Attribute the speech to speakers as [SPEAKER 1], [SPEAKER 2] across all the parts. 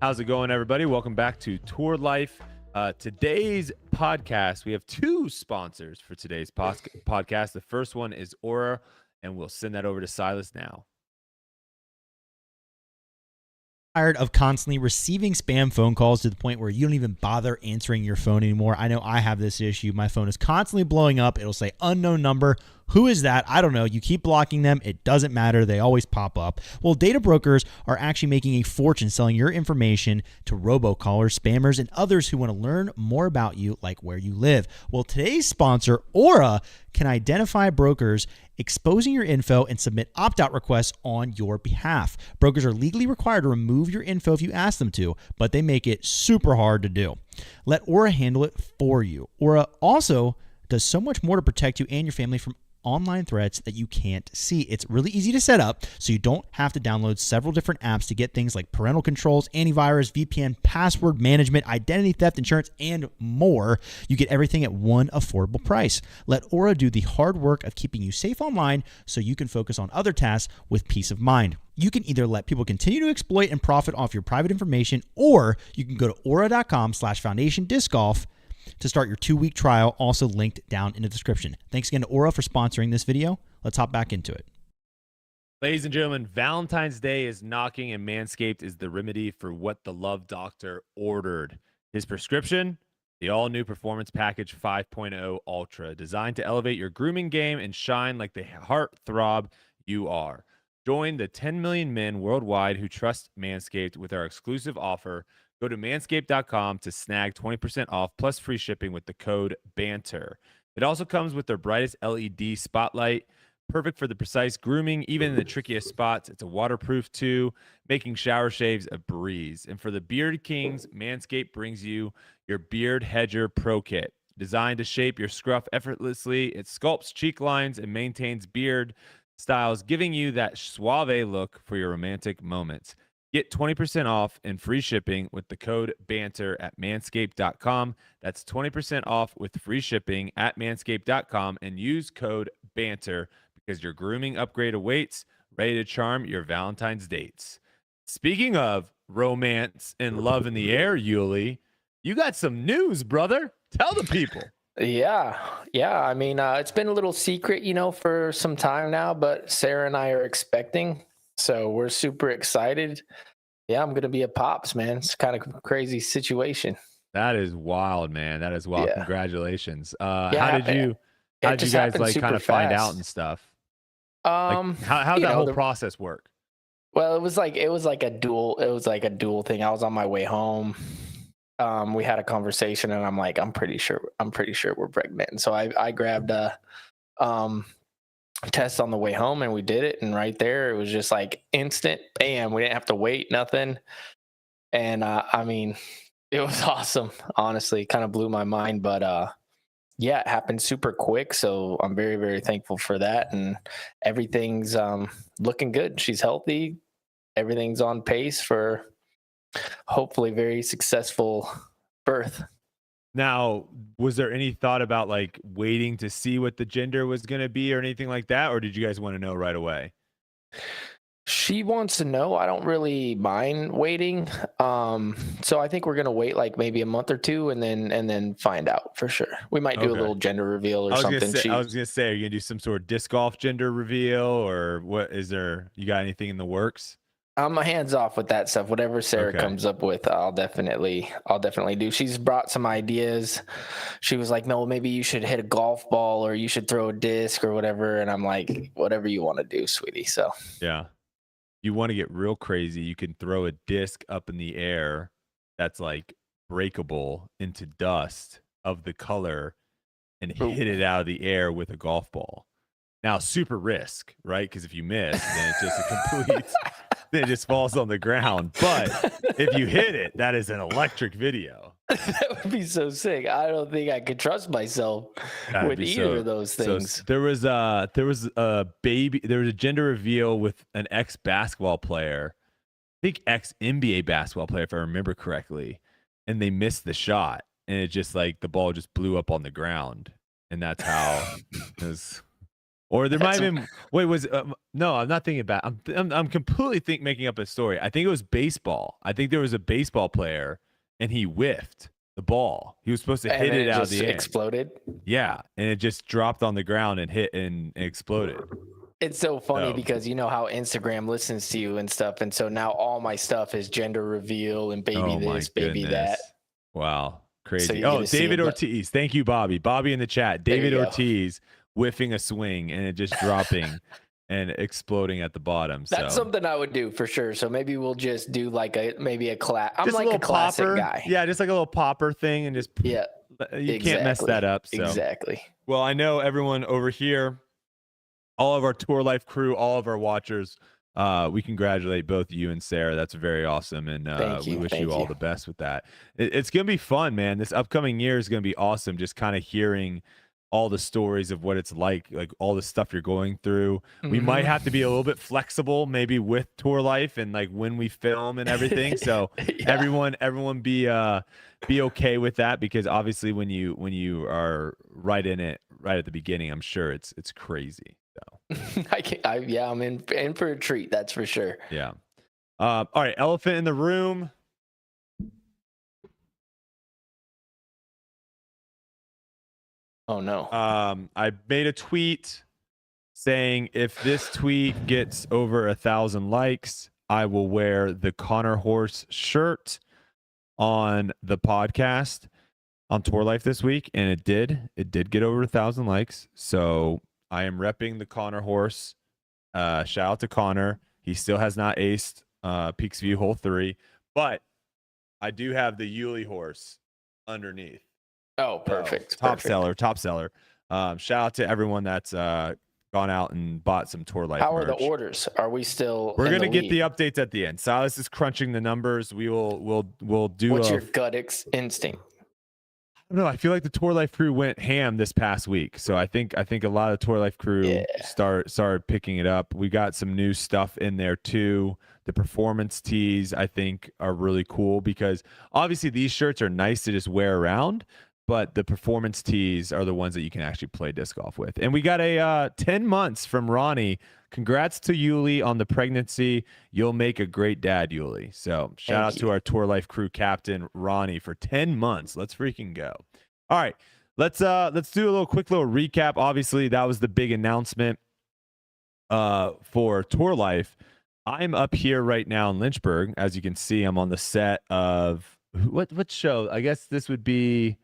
[SPEAKER 1] How's it going, everybody? Welcome back to Tour Life. Today's podcast, we have two sponsors for today's podcast. The first one is Aura, and we'll send that over to Silas now.
[SPEAKER 2] Tired of constantly receiving spam phone calls to the point where you don't even bother answering your phone anymore? I know I have this issue. My phone is constantly blowing up. It'll say unknown number. Who is that? I don't know. You keep blocking them. It doesn't matter. They always pop up. Well, data brokers are actually making a fortune selling your information to robocallers, spammers, and others who want to learn more about you, like where you live. Well, today's sponsor, Aura, can identify brokers exposing your info and submit opt-out requests on your behalf. Brokers are legally required to remove your info if you ask them to, but they make it super hard to do. Let Aura handle it for you. Aura also does so much more to protect you and your family from online threats that you can't see. It's really easy to set up, so you don't have to download several different apps to get things like parental controls, antivirus, VPN, password management, identity theft insurance, and more. You get everything at one affordable price. Let Aura do the hard work of keeping you safe online so you can focus on other tasks with peace of mind. You can either let people continue to exploit and profit off your private information, or you can go to aura.com/foundationdiscgolf to start your 2-week trial, also linked down in the description. Thanks again to Aura for sponsoring this video. Let's hop back into it.
[SPEAKER 1] Ladies and gentlemen, Valentine's Day is knocking, and Manscaped is the remedy for what the Love Doctor ordered. His prescription, the all-new Performance Package 5.0 Ultra, designed to elevate your grooming game and shine like the heartthrob you are. Join the 10 million men worldwide who trust Manscaped with our exclusive offer. Go to manscaped.com to snag 20% off plus free shipping with the code BANTER. It also comes with their brightest LED spotlight, perfect for the precise grooming, even in the trickiest spots. It's a waterproof too, making shower shaves a breeze. And for the beard kings, Manscaped brings you your Beard Hedger Pro Kit. Designed to shape your scruff effortlessly, it sculpts cheek lines and maintains beard styles, giving you that suave look for your romantic moments. Get 20% off and free shipping with the code BANTER at manscaped.com. That's 20% off with free shipping at manscaped.com, and use code BANTER because your grooming upgrade awaits, ready to charm your Valentine's dates. Speaking of romance and love in the air, Yuli, you got some news, brother. Tell the people.
[SPEAKER 3] Yeah. I mean, it's been a little secret, for some time now, but Sarah and I are expecting. So we're super excited. Yeah, I'm going to be a pops, man. It's kind of a crazy situation.
[SPEAKER 1] That is wild, man. That is wild.
[SPEAKER 3] Yeah.
[SPEAKER 1] How
[SPEAKER 3] Yeah,
[SPEAKER 1] did you guys like kind of find out and stuff? How'd that whole process work?
[SPEAKER 3] Well, it was like a dual thing. I was on my way home. We had a conversation and I'm like, I'm pretty sure we're pregnant. And so I grabbed a test on the way home and we did it, and right there it was just like instant, bam. We didn't have to wait, nothing. And I mean, it was awesome. Honestly, kind of blew my mind, but yeah, it happened super quick, so I'm very, very thankful for that. And everything's looking good. She's healthy, everything's on pace for hopefully very successful birth.
[SPEAKER 1] Now, was there any thought about like waiting to see what the gender was going to be or anything like that? Or did you guys want to know right away?
[SPEAKER 3] She wants to know. I don't really mind waiting. So I think we're going to wait like maybe a month or two and then find out for sure. We might do a little gender reveal or something.
[SPEAKER 1] I was going to say, are you going to do some sort of disc golf gender reveal, or what is there? You got anything in the works?
[SPEAKER 3] I'm hands off with that stuff. Whatever Sarah comes up with, I'll definitely do. She's brought some ideas. She was like, no, maybe you should hit a golf ball or you should throw a disc or whatever. And I'm like, whatever you want to do, sweetie. So
[SPEAKER 1] yeah, you want to get real crazy, you can throw a disc up in the air that's like breakable into dust of the color and hit it out of the air with a golf ball. Now, super risk, right? Because if you miss, then it's just a complete then it just falls on the ground. But if you hit it, that is an electric video.
[SPEAKER 3] That would be so sick. I don't think I could trust myself with either of those things.
[SPEAKER 1] So there was a gender reveal with an ex-basketball player, I think ex-NBA basketball player, if I remember correctly, and they missed the shot, and it just like the ball just blew up on the ground, and that's how it was. Or there might
[SPEAKER 3] That's-
[SPEAKER 1] have been. Wait, was no? I'm not thinking about. I'm completely making up a story. I think it was baseball. I think there was a baseball player, and he whiffed the ball. He was supposed to
[SPEAKER 3] and
[SPEAKER 1] hit
[SPEAKER 3] then
[SPEAKER 1] it
[SPEAKER 3] it
[SPEAKER 1] out of
[SPEAKER 3] just
[SPEAKER 1] the air.
[SPEAKER 3] exploded.
[SPEAKER 1] Yeah, and it just dropped on the ground and hit and exploded.
[SPEAKER 3] It's so funny
[SPEAKER 1] So-
[SPEAKER 3] because you know how Instagram listens to you and stuff, and so now all my stuff is gender reveal and baby
[SPEAKER 1] Oh my
[SPEAKER 3] this, baby that.
[SPEAKER 1] goodness. Wow, crazy.
[SPEAKER 3] you get
[SPEAKER 1] Oh,
[SPEAKER 3] to see
[SPEAKER 1] David
[SPEAKER 3] it, but-
[SPEAKER 1] Ortiz. Thank you, Bobby. Bobby in the chat.
[SPEAKER 3] There you
[SPEAKER 1] David
[SPEAKER 3] go.
[SPEAKER 1] Ortiz whiffing a swing and it just dropping and exploding at the bottom.
[SPEAKER 3] That's
[SPEAKER 1] so
[SPEAKER 3] something I would do for sure. So maybe we'll just do like maybe a class. I'm
[SPEAKER 1] just
[SPEAKER 3] like
[SPEAKER 1] a little
[SPEAKER 3] a classic
[SPEAKER 1] popper
[SPEAKER 3] guy.
[SPEAKER 1] Yeah, just like a little popper thing and just
[SPEAKER 3] Yeah,
[SPEAKER 1] you can't mess
[SPEAKER 3] exactly.
[SPEAKER 1] that up. So
[SPEAKER 3] Exactly.
[SPEAKER 1] well, I know everyone over here, all of our Tour Life crew, all of our watchers, we congratulate both you and Sarah. That's very awesome. And
[SPEAKER 3] Thank
[SPEAKER 1] we
[SPEAKER 3] you,
[SPEAKER 1] wish
[SPEAKER 3] thank
[SPEAKER 1] you all
[SPEAKER 3] you.
[SPEAKER 1] the best with that. It's going to be fun, man. This upcoming year is going to be awesome. Just kind of hearing all the stories of what it's like all the stuff you're going through. We might
[SPEAKER 3] Mhm.
[SPEAKER 1] have to be a little bit flexible, maybe with Tour Life and like when we film and everything. So
[SPEAKER 3] Yeah.
[SPEAKER 1] everyone be okay with that, because obviously when you are right in it right at the beginning, I'm sure it's crazy. So
[SPEAKER 3] I'm in for a treat. That's for sure.
[SPEAKER 1] yeah. All right, elephant in the room.
[SPEAKER 3] Oh no.
[SPEAKER 1] I made a tweet saying if this tweet gets over 1,000 likes, I will wear the Connor Horse shirt on the podcast on Tour Life this week, and it did get over 1,000 likes. So I am repping the Connor Horse. Shout out to Connor. He still has not aced Peaks View Hole 3, but I do have the Yuli horse underneath.
[SPEAKER 3] Oh, perfect.
[SPEAKER 1] Top
[SPEAKER 3] perfect.
[SPEAKER 1] seller. Shout out to everyone that's gone out and bought some Tour Life
[SPEAKER 3] How are
[SPEAKER 1] merch.
[SPEAKER 3] the orders? Are we still?
[SPEAKER 1] We're
[SPEAKER 3] in
[SPEAKER 1] gonna get
[SPEAKER 3] lead?
[SPEAKER 1] the updates at the end. Silas is crunching the numbers. We'll do.
[SPEAKER 3] What's your gut instinct?
[SPEAKER 1] I don't know. I feel like the Tour Life crew went ham this past week, so I think a lot of Tour Life crew
[SPEAKER 3] Yeah.
[SPEAKER 1] started picking it up. We got some new stuff in there too. The performance tees I think are really cool because obviously these shirts are nice to just wear around, but the performance tees are the ones that you can actually play disc golf with. And we got a 10 months from Ronnie. Congrats to Yuli on the pregnancy. You'll make a great dad, Yuli. So shout out to our Tour Life crew captain, Ronnie, for 10 months. Let's freaking go. All right. Let's do a quick little recap. Obviously, that was the big announcement for Tour Life. I'm up here right now in Lynchburg. As you can see, I'm on the set of what show? I guess this would be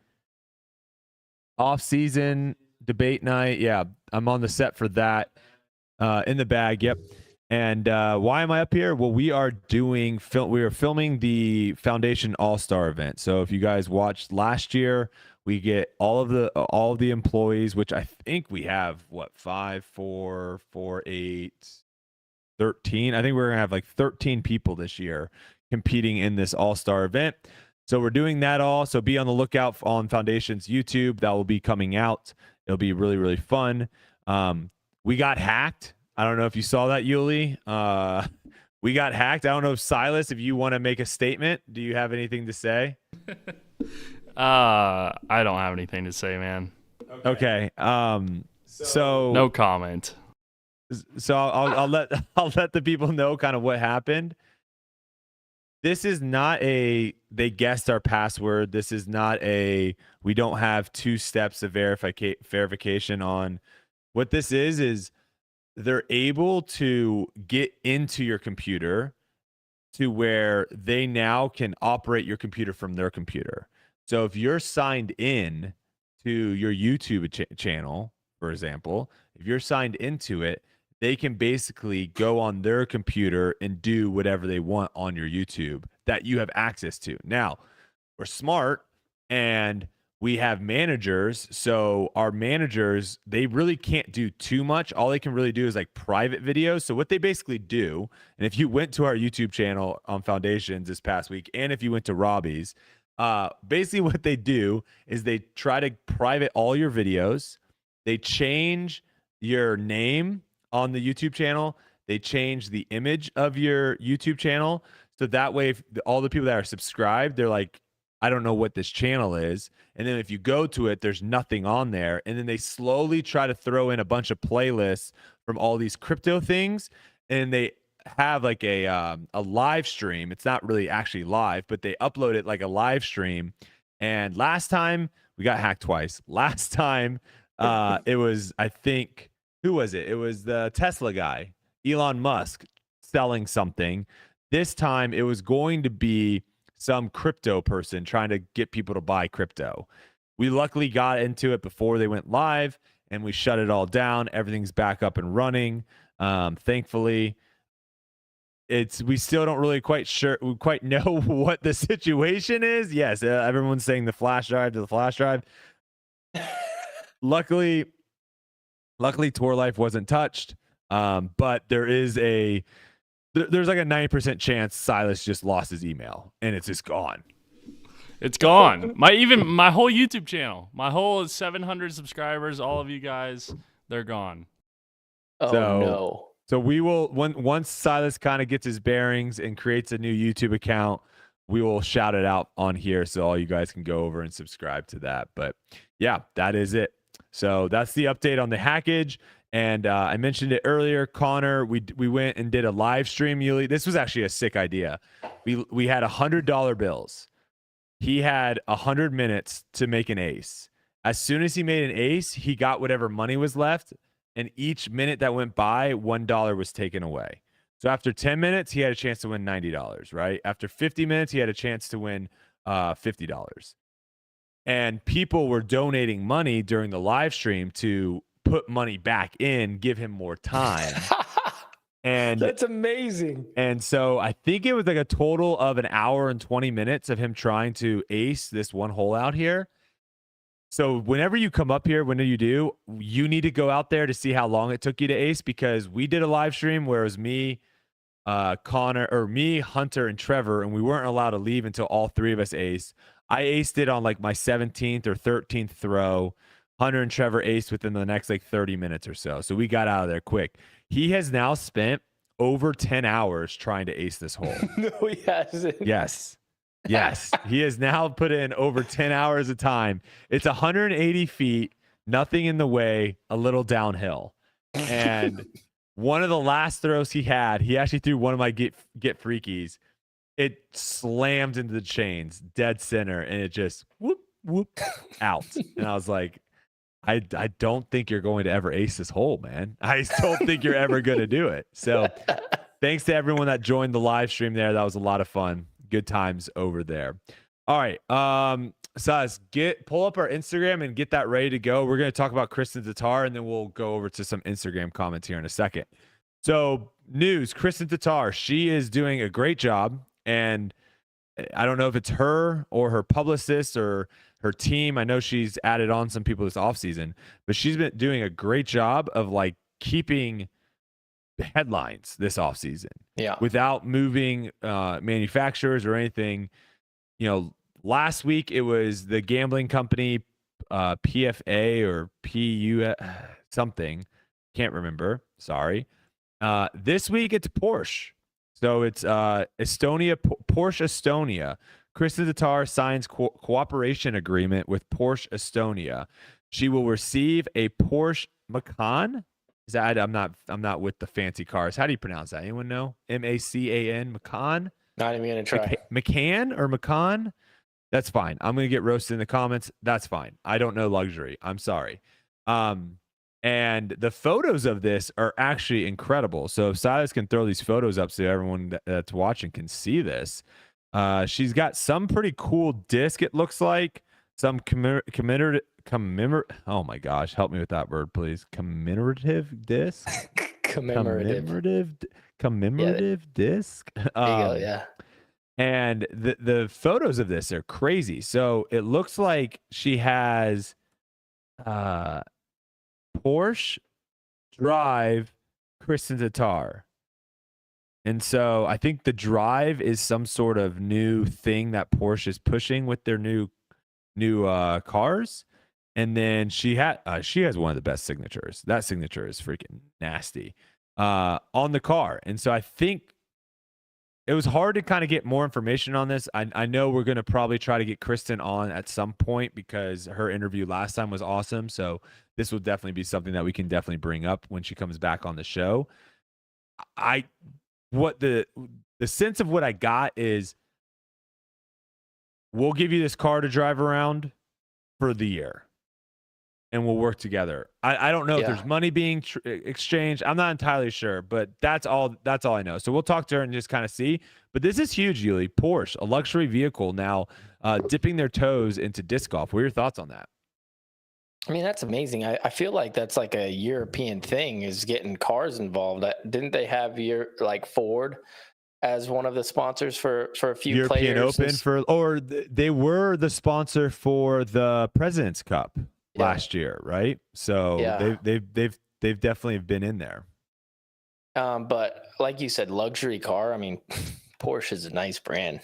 [SPEAKER 1] off-season debate night. Yeah, I'm on the set for that. In the bag, yep. And why am I up here? Well, we are filming the Foundation All-Star event. So if you guys watched last year, we get all of the employees, which I think we have 5, 4, 4, 8, 13. I think we're gonna have like 13 people this year competing in this All-Star event. So we're doing that all. So be on the lookout on Foundation's YouTube. That will be coming out. It'll be really, really fun. We got hacked. I don't know if you saw that, Yuli. We got hacked. I don't know if Silas, if you want to make a statement, do you have anything to say?
[SPEAKER 4] I don't have anything to say, man.
[SPEAKER 1] Okay. So
[SPEAKER 4] No comment.
[SPEAKER 1] So I'll let the people know kind of what happened. This is not they guessed our password. This is not we don't have 2 steps of verification on. What this is they're able to get into your computer to where they now can operate your computer from their computer. So if you're signed in to your YouTube channel, for example, if you're signed into it, they can basically go on their computer and do whatever they want on your YouTube that you have access to. Now, we're smart and we have managers. So our managers, they really can't do too much. All they can really do is like private videos. So what they basically do, and if you went to our YouTube channel on Foundations this past week, and if you went to Robbie's, basically what they do is they try to private all your videos. They change your name on the YouTube channel. They change the image of your YouTube channel. So that way, if all the people that are subscribed, they're like I don't know what this channel is. And then if you go to it, there's nothing on there. And then they slowly try to throw in a bunch of playlists from all these crypto things. And they have like a live stream. It's not really actually live, but they upload it like a live stream. And last time we got hacked twice. Last time it was, I think, who was it? It was the Tesla guy, Elon Musk, selling something. This time it was going to be some crypto person trying to get people to buy crypto. We luckily got into it before they went live and we shut it all down. Everything's back up and running. Thankfully, we still don't really quite know what the situation is. Yes, everyone's saying the flash drive to the flash drive. Luckily Tour Life wasn't touched. But there's like a 90% chance Silas just lost his email and it's just gone.
[SPEAKER 4] It's gone. My whole YouTube channel, my whole 700 subscribers, all of you guys, they're gone.
[SPEAKER 3] Oh no.
[SPEAKER 1] So we will, once Silas kind of gets his bearings and creates a new YouTube account, we will shout it out on here so all you guys can go over and subscribe to that. But yeah, that is it. So that's the update on the hackage. And I mentioned it earlier, Connor, we went and did a live stream. This was actually a sick idea. We had $100 bills. He had 100 minutes to make an ace. As soon as he made an ace, he got whatever money was left. And each minute that went by, $1 was taken away. So after 10 minutes, he had a chance to win $90, right? After 50 minutes, he had a chance to win $50. And people were donating money during the live stream to put money back in, give him more time. And
[SPEAKER 3] that's amazing.
[SPEAKER 1] And so I think it was like a total of an hour and 20 minutes of him trying to ace this one hole out here. So whenever you come up here, whenever you do, you need to go out there to see how long it took you to ace, because we did a live stream where it was me, Hunter, and Trevor, and we weren't allowed to leave until all three of us aced. I aced it on like my 17th or 13th throw. Hunter and Trevor aced within the next like 30 minutes or so. So we got out of there quick. He has now spent over 10 hours trying to ace this hole.
[SPEAKER 3] No, he hasn't.
[SPEAKER 1] Yes. Yes. He has now put in over 10 hours of time. It's 180 feet, nothing in the way, a little downhill. And one of the last throws he actually threw one of my get freakies. It slammed into the chains, dead center, and it just whoop, whoop, out. And I was like, I don't think you're going to ever ace this hole, man. I don't think you're ever going to do it. So thanks to everyone that joined the live stream there. That was a lot of fun. Good times over there. All right. Saz, pull up our Instagram and get that ready to go. We're going to talk about Kristin Tattar, and then we'll go over to some Instagram comments here in a second. So news, Kristin Tattar, she is doing a great job. And I don't know if it's her or her publicist or her team. I know she's added on some people this offseason, but she's been doing a great job of like keeping headlines this offseason.
[SPEAKER 3] Yeah.
[SPEAKER 1] Without moving manufacturers or anything. You know, last week it was the gambling company PFA or PU something. Can't remember. Sorry. This week it's Porsche. So it's Estonia, Porsche Estonia. Kristin Tattar signs cooperation agreement with Porsche Estonia. She will receive a Porsche Macan. Is that I'm not with the fancy cars. How do you pronounce that? Anyone know? Macan, Macan?
[SPEAKER 3] Not even gonna try.
[SPEAKER 1] Macan or Macan? That's fine. I'm gonna get roasted in the comments. That's fine. I don't know luxury. I'm sorry. And the photos of this are actually incredible. So if Silas can throw these photos up so everyone that's watching can see this. She's got some pretty cool disc, it looks like. Some commemorative. Oh my gosh, help me with that word, please. Commemorative disc? Commemorative disc?
[SPEAKER 3] There you go, yeah.
[SPEAKER 1] And the photos of this are crazy. So it looks like she has Porsche Drive Kristin Tattar. And so I think the Drive is some sort of new thing that Porsche is pushing with their new cars. And then she has one of the best signatures. That signature is freaking nasty on the car. And so I think it was hard to kind of get more information on this. I know we're going to probably try to get Kristin on at some point because her interview last time was awesome. So this will definitely be something that we can definitely bring up when she comes back on the show. What the sense of what I got is, we'll give you this car to drive around for the year, and we'll work together. I don't know if there's money being exchanged. I'm not entirely sure, but that's all I know. So we'll talk to her and just kind of see. But this is huge, Yuli. Porsche, a luxury vehicle now, dipping their toes into disc golf. What are your thoughts on that?
[SPEAKER 3] I mean, that's amazing. I feel like that's like a European thing, is getting cars involved. Didn't they have Ford as one of the sponsors for a few
[SPEAKER 1] European
[SPEAKER 3] players?
[SPEAKER 1] Open they were the sponsor for the President's Cup last year, right? So they've definitely been in there.
[SPEAKER 3] But like you said, luxury car. I mean, Porsche is a nice brand.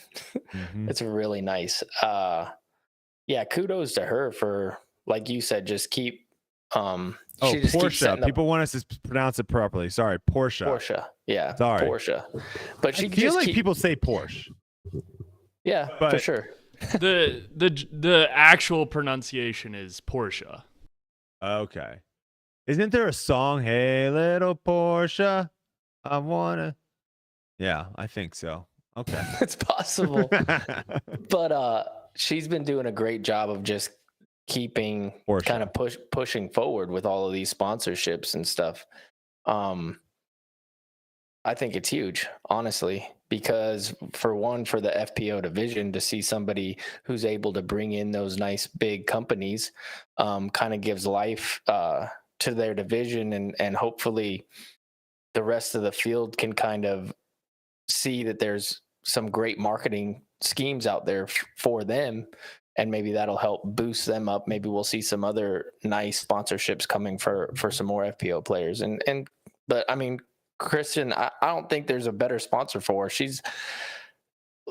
[SPEAKER 1] Mm-hmm.
[SPEAKER 3] It's really nice. Kudos to her for, like you said, just keep. She just keeps
[SPEAKER 1] Porsche. People want us to pronounce it properly. Sorry, Porsche.
[SPEAKER 3] Porsche. Yeah.
[SPEAKER 1] Sorry.
[SPEAKER 3] Porsche. But she
[SPEAKER 1] I feel like people say Porsche.
[SPEAKER 3] Yeah, for sure.
[SPEAKER 4] The actual pronunciation is Porsche.
[SPEAKER 1] Okay. Isn't there a song, "Hey Little Porsche, I wanna"? Yeah, I think so. Okay.
[SPEAKER 3] It's possible. But she's been doing a great job of just keeping
[SPEAKER 1] Porsche.
[SPEAKER 3] kind of pushing forward with all of these sponsorships and stuff. I think it's huge, honestly, because for the FPO division, to see somebody who's able to bring in those nice big companies kind of gives life to their division, and hopefully the rest of the field can kind of see that there's some great marketing schemes out there for them, and maybe that'll help boost them up. Maybe we'll see some other nice sponsorships coming for some more FPO players. But I mean, Kristin, I don't think there's a better sponsor for her. She's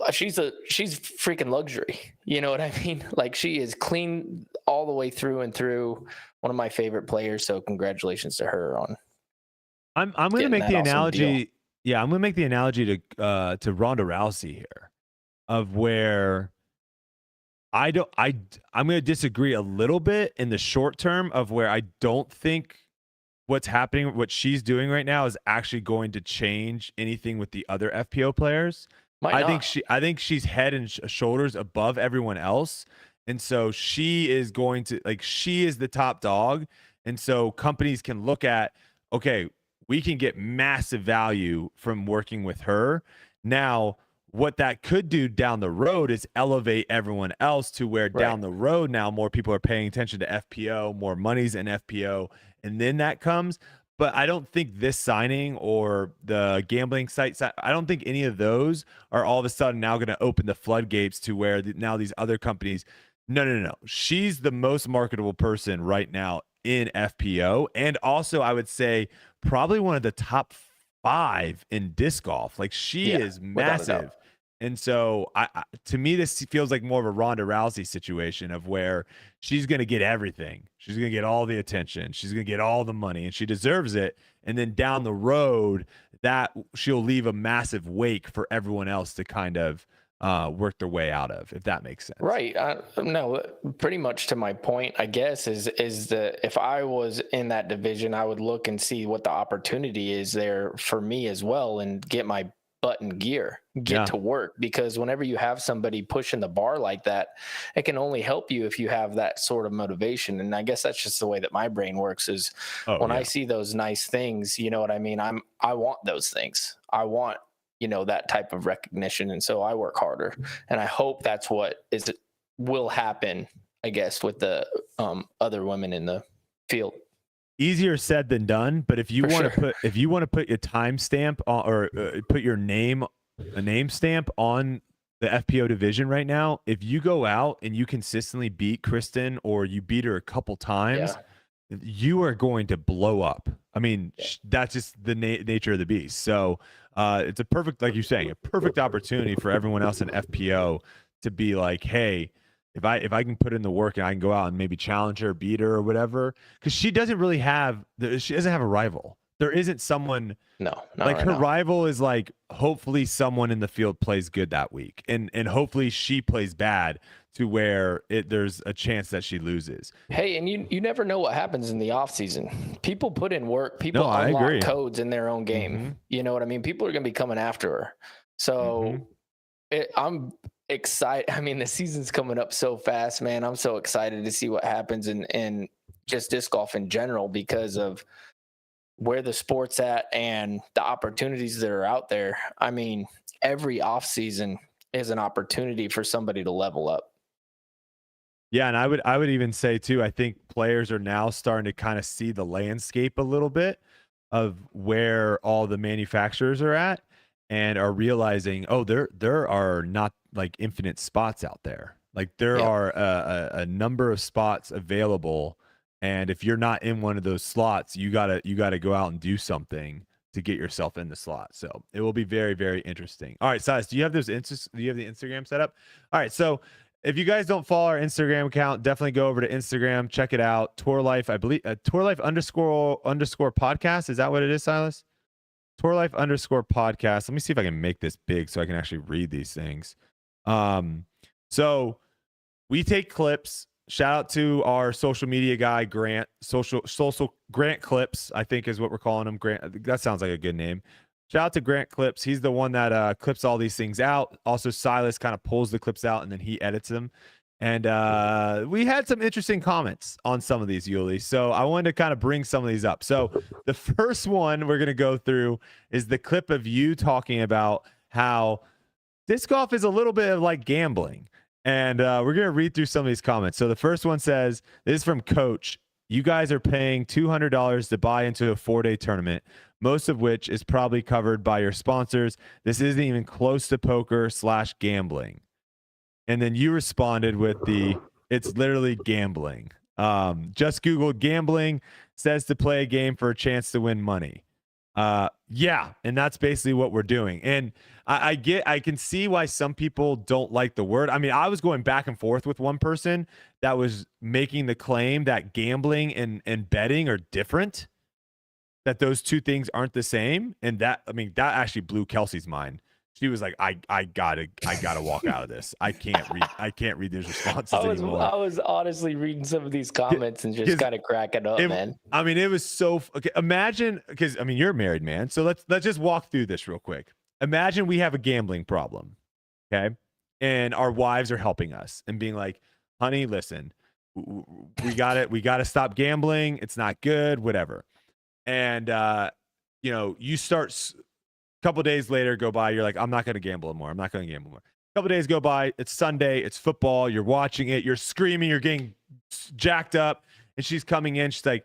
[SPEAKER 3] freaking luxury. You know what I mean? Like, she is clean all the way through and through. One of my favorite players. So congratulations to her on.
[SPEAKER 1] I'm going to make the analogy.
[SPEAKER 3] Deal.
[SPEAKER 1] Yeah, I'm going to make the analogy to Ronda Rousey here, of where I'm going to disagree a little bit in the short term, of where I don't think what's happening, what she's doing right now, is actually going to change anything with the other FPO players. I think she's head and shoulders above everyone else. And so she is going to, she is the top dog. And so companies can look at, okay, we can get massive value from working with her. Now, what that could do down the road is elevate everyone else to where down the road now more people are paying attention to FPO, more money's in FPO, and then that comes. But I don't think this signing or the gambling site, I don't think any of those are all of a sudden now going to open the floodgates to where now these other companies, no. She's the most marketable person right now in FPO. And also, I would say probably one of the top 5 in disc golf. Like, she is massive. And so to me, this feels like more of a Ronda Rousey situation, of where she's going to get everything. She's going to get all the attention. She's going to get all the money, and she deserves it. And then down the road, that she'll leave a massive wake for everyone else to kind of work their way out of, if that makes sense.
[SPEAKER 3] Right. No, pretty much to my point, I guess, is that if I was in that division, I would look and see what the opportunity is there for me as well, and get my butt in gear, get to work. Because whenever you have somebody pushing the bar like that, it can only help you if you have that sort of motivation. And I guess that's just the way that my brain works, is I see those nice things, you know what I mean? I want those things. I want, that type of recognition. And so I work harder, and I hope that's what will happen, I guess, with the other women in the field.
[SPEAKER 1] Easier said than done, but if you want to put your timestamp or put your name, a name stamp on the FPO division right now, if you go out and you consistently beat Kristin, or you beat her a couple times, you are going to blow up. I mean, that's just the nature of the beast. So it's a perfect, like you're saying, a perfect opportunity for everyone else in FPO to be like, hey, if I can put in the work and I can go out and maybe challenge her, beat her, or whatever, because she doesn't have a rival. there isn't someone
[SPEAKER 3] No,
[SPEAKER 1] like
[SPEAKER 3] right
[SPEAKER 1] her
[SPEAKER 3] now.
[SPEAKER 1] rival is like, hopefully someone in the field plays good that week, and hopefully she plays bad to where there's a chance that she loses.
[SPEAKER 3] Hey, and you never know what happens in the off season. People put in work. People
[SPEAKER 1] I
[SPEAKER 3] unlock
[SPEAKER 1] agree.
[SPEAKER 3] codes in their own game.
[SPEAKER 1] Mhm.
[SPEAKER 3] You know what I mean? People are going to be coming after her. So I'm excited. I mean, the season's coming up so fast, man. I'm so excited to see what happens in just disc golf in general because of where the sport's at and the opportunities that are out there. I mean, every off season is an opportunity for somebody to level up.
[SPEAKER 1] Yeah, and I would even say too, I think players are now starting to kind of see the landscape a little bit of where all the manufacturers are at, and are realizing, oh, there are not like infinite spots out there. Like there are a number of spots available, and if you're not in one of those slots, you gotta go out and do something to get yourself in the slot. So it will be very, very interesting. All right, Silas, do you have the Instagram set up? All right, so if you guys don't follow our Instagram account, definitely go over to Instagram, check it out. Tour Life, I believe, Tour Life __ podcast. Is that what it is, Silas? Tour Life _ podcast. Let me see if I can make this big so I can actually read these things. So we take clips. Shout out to our social media guy, Grant. Social Grant Clips, I think is what we're calling him. Grant. That sounds like a good name. Shout out to Grant Clips. He's the one that clips all these things out. Also, Silas kind of pulls the clips out and then he edits them. And we had some interesting comments on some of these, Yuli. So I wanted to kind of bring some of these up. So the first one we're going to go through is the clip of you talking about how disc golf is a little bit of like gambling. And we're going to read through some of these comments. So the first one says, this is from Coach. You guys are paying $200 to buy into a 4-day tournament, most of which is probably covered by your sponsors. This isn't even close to poker / gambling. And then you responded with it's literally gambling. Just Googled gambling, says to play a game for a chance to win money. Yeah, and that's basically what we're doing. And I can see why some people don't like the word. I mean, I was going back and forth with one person that was making the claim that gambling and betting are different, that those two things aren't the same. And that actually blew Kelsey's mind. She was like, I gotta walk out of this. I can't read these responses anymore.
[SPEAKER 3] I was honestly reading some of these comments and just kind of cracking up, man.
[SPEAKER 1] I mean, it was so okay. Imagine, because I mean, you're a married man, so let's just walk through this real quick. Imagine we have a gambling problem, okay, and our wives are helping us and being like, honey, listen, we gotta stop gambling. It's not good, whatever. And you start. Couple days later go by, you're like, I'm not going to gamble anymore. I'm not going to gamble anymore. Couple days go by, it's Sunday, it's football, you're watching it, you're screaming, you're getting jacked up, and she's coming in, she's like,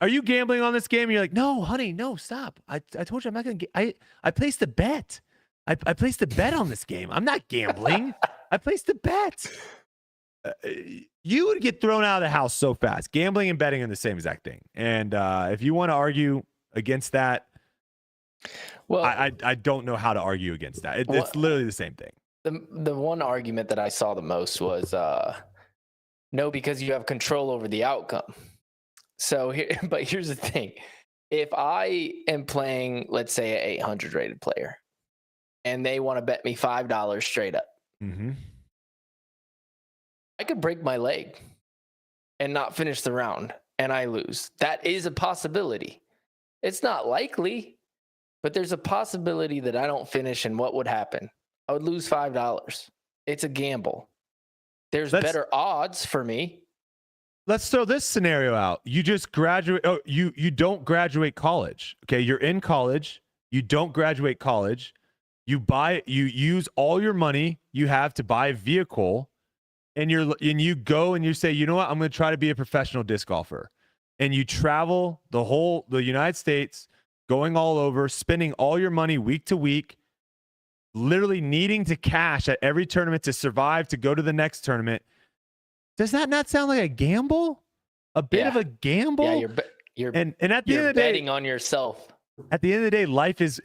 [SPEAKER 1] are you gambling on this game? And you're like, no, honey, no, stop. I told you I'm not going to I placed a bet. I placed a bet on this game. I'm not gambling. I placed a bet. You would get thrown out of the house so fast. Gambling and betting are the same exact thing. And if you want to argue against that, well, I don't know how to argue against that. It's literally the same thing.
[SPEAKER 3] The one argument that I saw the most was no, because you have control over the outcome. So but here's the thing. If I am playing, let's say, an 800 rated player, and they want to bet me $5 straight up, I could break my leg and not finish the round, and I lose. That is a possibility. It's not likely, but there's a possibility that I don't finish, and what would happen? I would lose $5. It's a gamble. There's better odds for me.
[SPEAKER 1] Let's throw this scenario out. You just graduate. Oh, you don't graduate college. Okay, you're in college. You don't graduate college. You use all your money you have to buy a vehicle, and you go and you say, you know what? I'm going to try to be a professional disc golfer, and you travel the United States, going all over, spending all your money week to week, literally needing to cash at every tournament to survive, to go to the next tournament. Does that not sound like a gamble? A bit of a gamble?
[SPEAKER 3] Yeah, you're
[SPEAKER 1] and at the end of the day,
[SPEAKER 3] betting on yourself.
[SPEAKER 1] at the end of the day, life is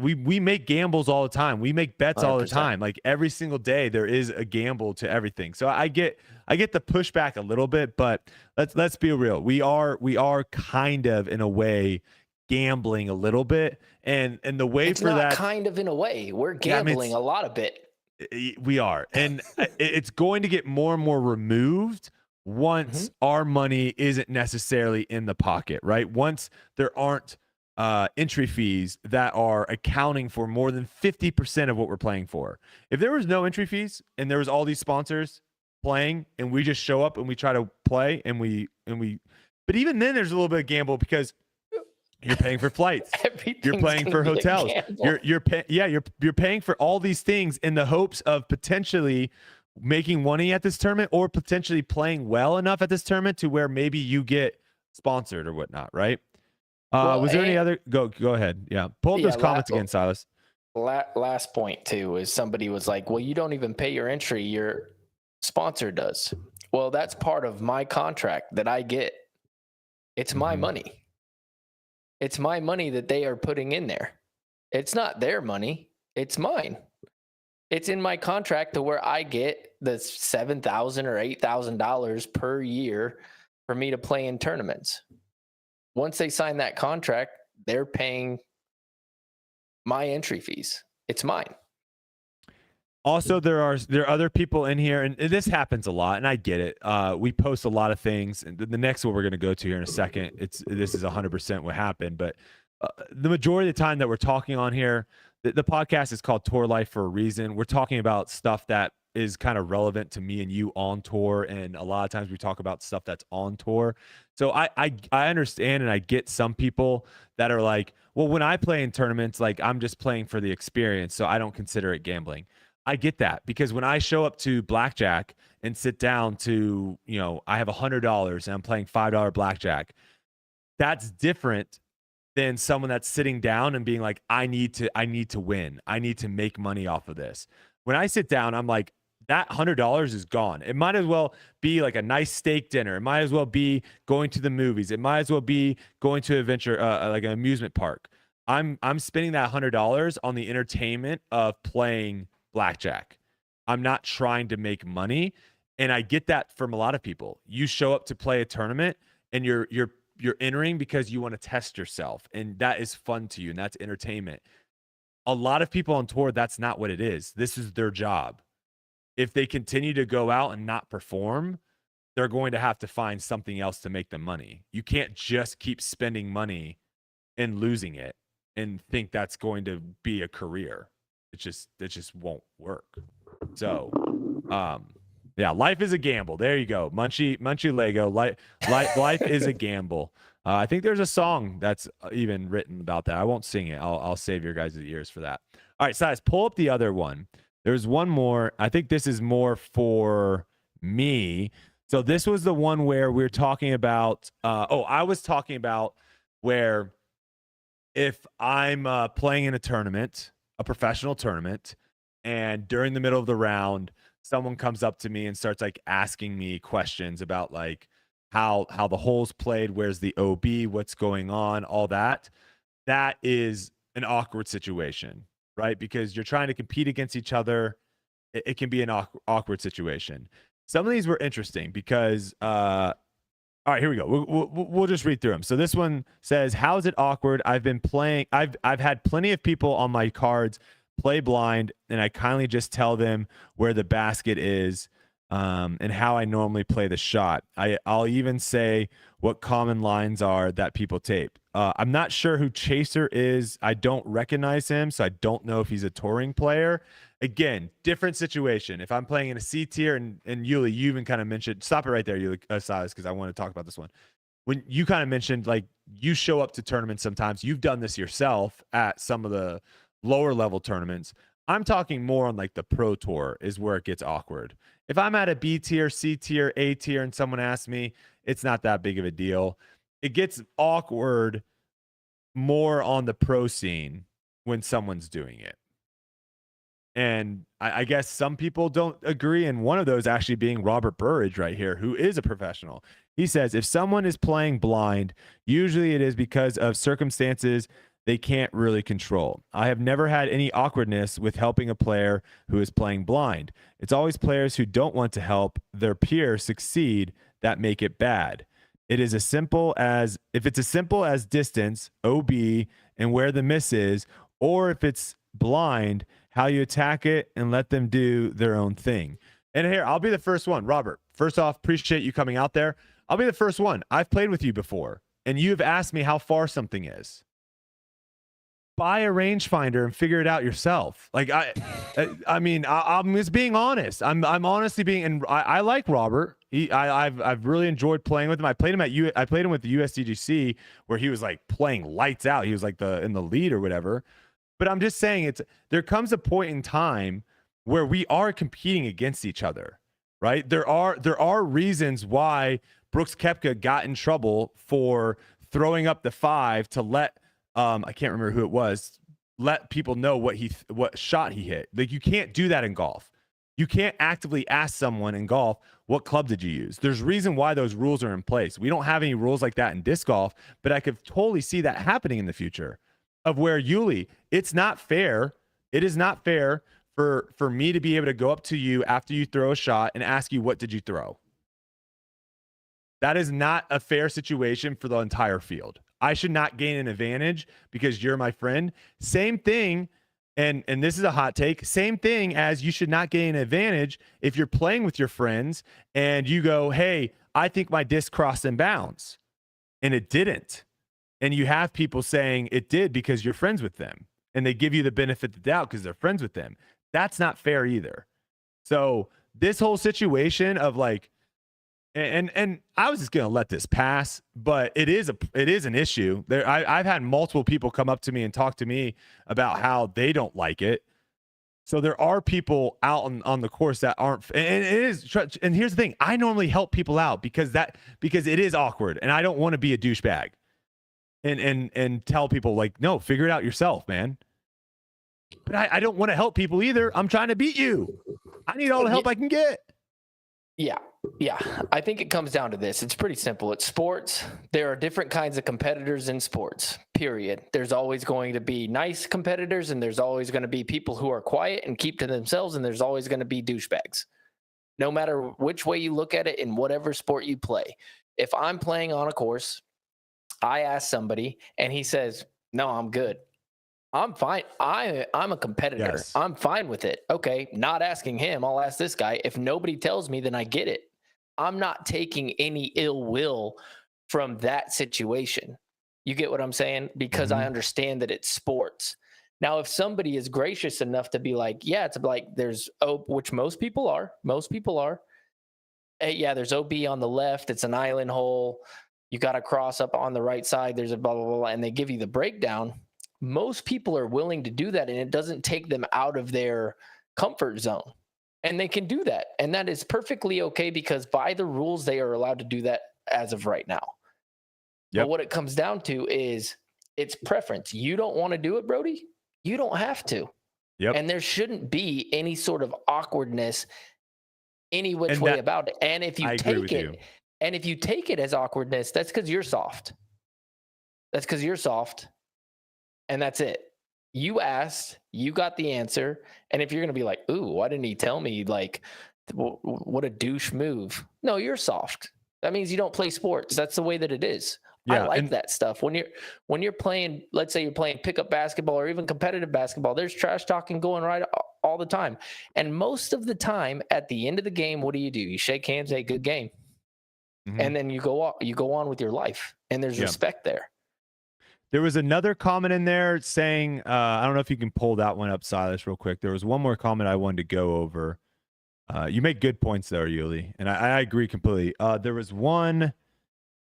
[SPEAKER 1] we make gambles all the time. We make bets all the
[SPEAKER 3] 100%.
[SPEAKER 1] time. Like every single day, there is a gamble to everything. So I get the pushback a little bit, but let's be real. We are kind of in a way gambling a little bit, and the way
[SPEAKER 3] It's
[SPEAKER 1] for
[SPEAKER 3] not
[SPEAKER 1] that
[SPEAKER 3] kind of in a way. We're
[SPEAKER 1] Yeah, I mean,
[SPEAKER 3] gambling a lot of it.
[SPEAKER 1] we are, and it's going to get more and more removed once our money isn't necessarily in the pocket, right? Once there aren't entry fees that are accounting for more than 50% of what we're playing for. If there was no entry fees and there was all these sponsors playing and we just show up and we try to play and we but even then there's a little bit of gamble because you're paying for flights. You're paying for hotels. You're paying for all these things in the hopes of potentially making money at this tournament or potentially playing well enough at this tournament to where maybe you get sponsored or whatnot, right? Was there any other? Go ahead. Yeah, pull up those comments again, Silas.
[SPEAKER 3] Last point too is somebody was like, "Well, you don't even pay your entry; your sponsor does." Well, that's part of my contract that I get. It's my money. It's my money that they are putting in there. It's not their money. It's mine. It's in my contract to where I get the $7,000 or $8,000 per year for me to play in tournaments. Once they sign that contract, they're paying my entry fees. It's mine.
[SPEAKER 1] Also, there are other people in here, and this happens a lot, and I get it. We post a lot of things, and the next one we're going to go to here in a second, this is 100% what happened, but the majority of the time that we're talking on here, the podcast is called Tour Life for a reason. We're talking about stuff that is kind of relevant to me and you on tour, and a lot of times we talk about stuff that's on tour. So I understand and I get some people that are like, well, when I play in tournaments, like I'm just playing for the experience, so I don't consider it gambling. I get that, because when I show up to blackjack and sit down to, I have $100 and I'm playing $5 blackjack, that's different than someone that's sitting down and being like, I need to win. I need to make money off of this. When I sit down, I'm like, that $100 is gone. It might as well be like a nice steak dinner. It might as well be going to the movies. It might as well be going to adventure, like an amusement park. I'm spending that $100 on the entertainment of playing blackjack. I'm not trying to make money, and I get that from a lot of people. You show up to play a tournament, and you're entering because you want to test yourself, and that is fun to you, and that's entertainment. A lot of people on tour, that's not what it is. This is their job. If they continue to go out and not perform, they're going to have to find something else to make them money. You can't just keep spending money and losing it and think that's going to be a career. It just won't work. So, yeah, life is a gamble. There you go. Munchie Lego. Life is a gamble. I think there's a song that's even written about that. I won't sing it. I'll save your guys' ears for that. All right, Silas, pull up the other one. There's one more. I think this is more for me. So this was the one where we were talking about. I was talking about where if I'm playing in a tournament, a professional tournament, and during the middle of the round, someone comes up to me and starts like asking me questions about like how the holes played, where's the OB, what's going on, all that. That is an awkward situation, right? Because you're trying to compete against each other. It can be an awkward situation. Some of these were interesting because, all right, here we go. We'll just read through them. So this one says, how is it awkward? I've been playing. I've had plenty of people on my cards play blind, and I kindly just tell them where the basket is and how I normally play the shot. I'll even say what common lines are that people tape. I'm not sure who Chaser is. I don't recognize him, so I don't know if he's a touring player. Again, different situation. If I'm playing in a C tier, and Yuli, you even kind of mentioned, stop it right there, Yuli, Silas, because I want to talk about this one. When you kind of mentioned, like, you show up to tournaments sometimes, you've done this yourself at some of the lower level tournaments. I'm talking more on like the pro tour is where it gets awkward. If I'm at a B tier, C tier, A tier, and someone asks me, it's not that big of a deal. It gets awkward more on the pro scene when someone's doing it. And I guess some people don't agree. And one of those actually being Robert Burridge right here, who is a professional. He says, if someone is playing blind, usually it is because of circumstances they can't really control. I have never had any awkwardness with helping a player who is playing blind. It's always players who don't want to help their peers succeed that make it bad. It is as simple as, if it's as simple as distance, OB, and where the miss is, or if it's blind, how you attack it and let them do their own thing. And here, I'll be the first one. Robert, first off, appreciate you coming out there. I'll be the first one. I've played with you before, and you've asked me how far something is. Buy a rangefinder and figure it out yourself. Like I'm just being honest. I'm honestly being, and I like Robert. I've really enjoyed playing with him. I played him with the USDGC where he was like playing lights out. He was like in the lead or whatever. But I'm just saying, there comes a point in time where we are competing against each other, right? There are reasons why Brooks Koepka got in trouble for throwing up the 5 to let I can't remember who it was, let people know what shot he hit. Like, you can't do that in golf. You can't actively ask someone in golf, what club did you use? There's reason why those rules are in place. We don't have any rules like that in disc golf, but I could totally see that happening in the future, of where Yuli, it's not fair. It is not fair for me to be able to go up to you after you throw a shot and ask you, what did you throw? That is not a fair situation for the entire field. I should not gain an advantage because you're my friend. Same thing, and this is a hot take, same thing as you should not gain an advantage if you're playing with your friends and you go, hey, I think my disc crossed in bounds, and it didn't. And you have people saying it did because you're friends with them, and they give you the benefit of the doubt because they're friends with them. That's not fair either. So this whole situation of like, and I was just gonna let this pass, but it is an issue. I've had multiple people come up to me and talk to me about how they don't like it. So there are people out on the course that aren't, and it is. And here's the thing: I normally help people out because it is awkward, and I don't want to be a douchebag, and tell people like, no, figure it out yourself, man. But I don't want to help people either. I'm trying to beat you. I need all the help I can get.
[SPEAKER 3] Yeah. I think it comes down to this. It's pretty simple. It's sports. There are different kinds of competitors in sports, period. There's always going to be nice competitors, and there's always going to be people who are quiet and keep to themselves, and there's always going to be douchebags. No matter which way you look at it in whatever sport you play. If I'm playing on a course, I ask somebody, and he says, no, I'm good. I'm fine. I'm a competitor.
[SPEAKER 1] Yes.
[SPEAKER 3] I'm fine with it. Okay, not asking him. I'll ask this guy. If nobody tells me, then I get it. I'm not taking any ill will from that situation. You get what I'm saying? Because I understand that it's sports. Now, if somebody is gracious enough to be like, yeah, it's like there's which most people are. Hey, yeah, there's OB on the left. It's an island hole. You got to cross up on the right side. There's a blah, blah, blah, and they give you the breakdown. Most people are willing to do that, and it doesn't take them out of their comfort zone. And they can do that. And that is perfectly okay because by the rules, they are allowed to do that as of right now. Yep. But what it comes down to is it's preference. You don't want to do it, Brodie? You don't have to.
[SPEAKER 1] Yep.
[SPEAKER 3] And there shouldn't be any sort of awkwardness any which way about it. And if you take it as awkwardness, that's because you're soft. And that's it. You asked, you got the answer. And if you're going to be like, ooh, why didn't he tell me? Like, what a douche move. No, you're soft. That means you don't play sports. That's the way that it is. Yeah, I like that stuff. When you're playing, let's say you're playing pickup basketball or even competitive basketball, there's trash talking going right all the time. And most of the time at the end of the game, what do? You shake hands, hey, good game. Mm-hmm. And then you go on with your life, and there's respect there.
[SPEAKER 1] There was another comment in there saying, I don't know if you can pull that one up, Silas, real quick. There was one more comment I wanted to go over. You make good points there, Yuli, and I agree completely. There was one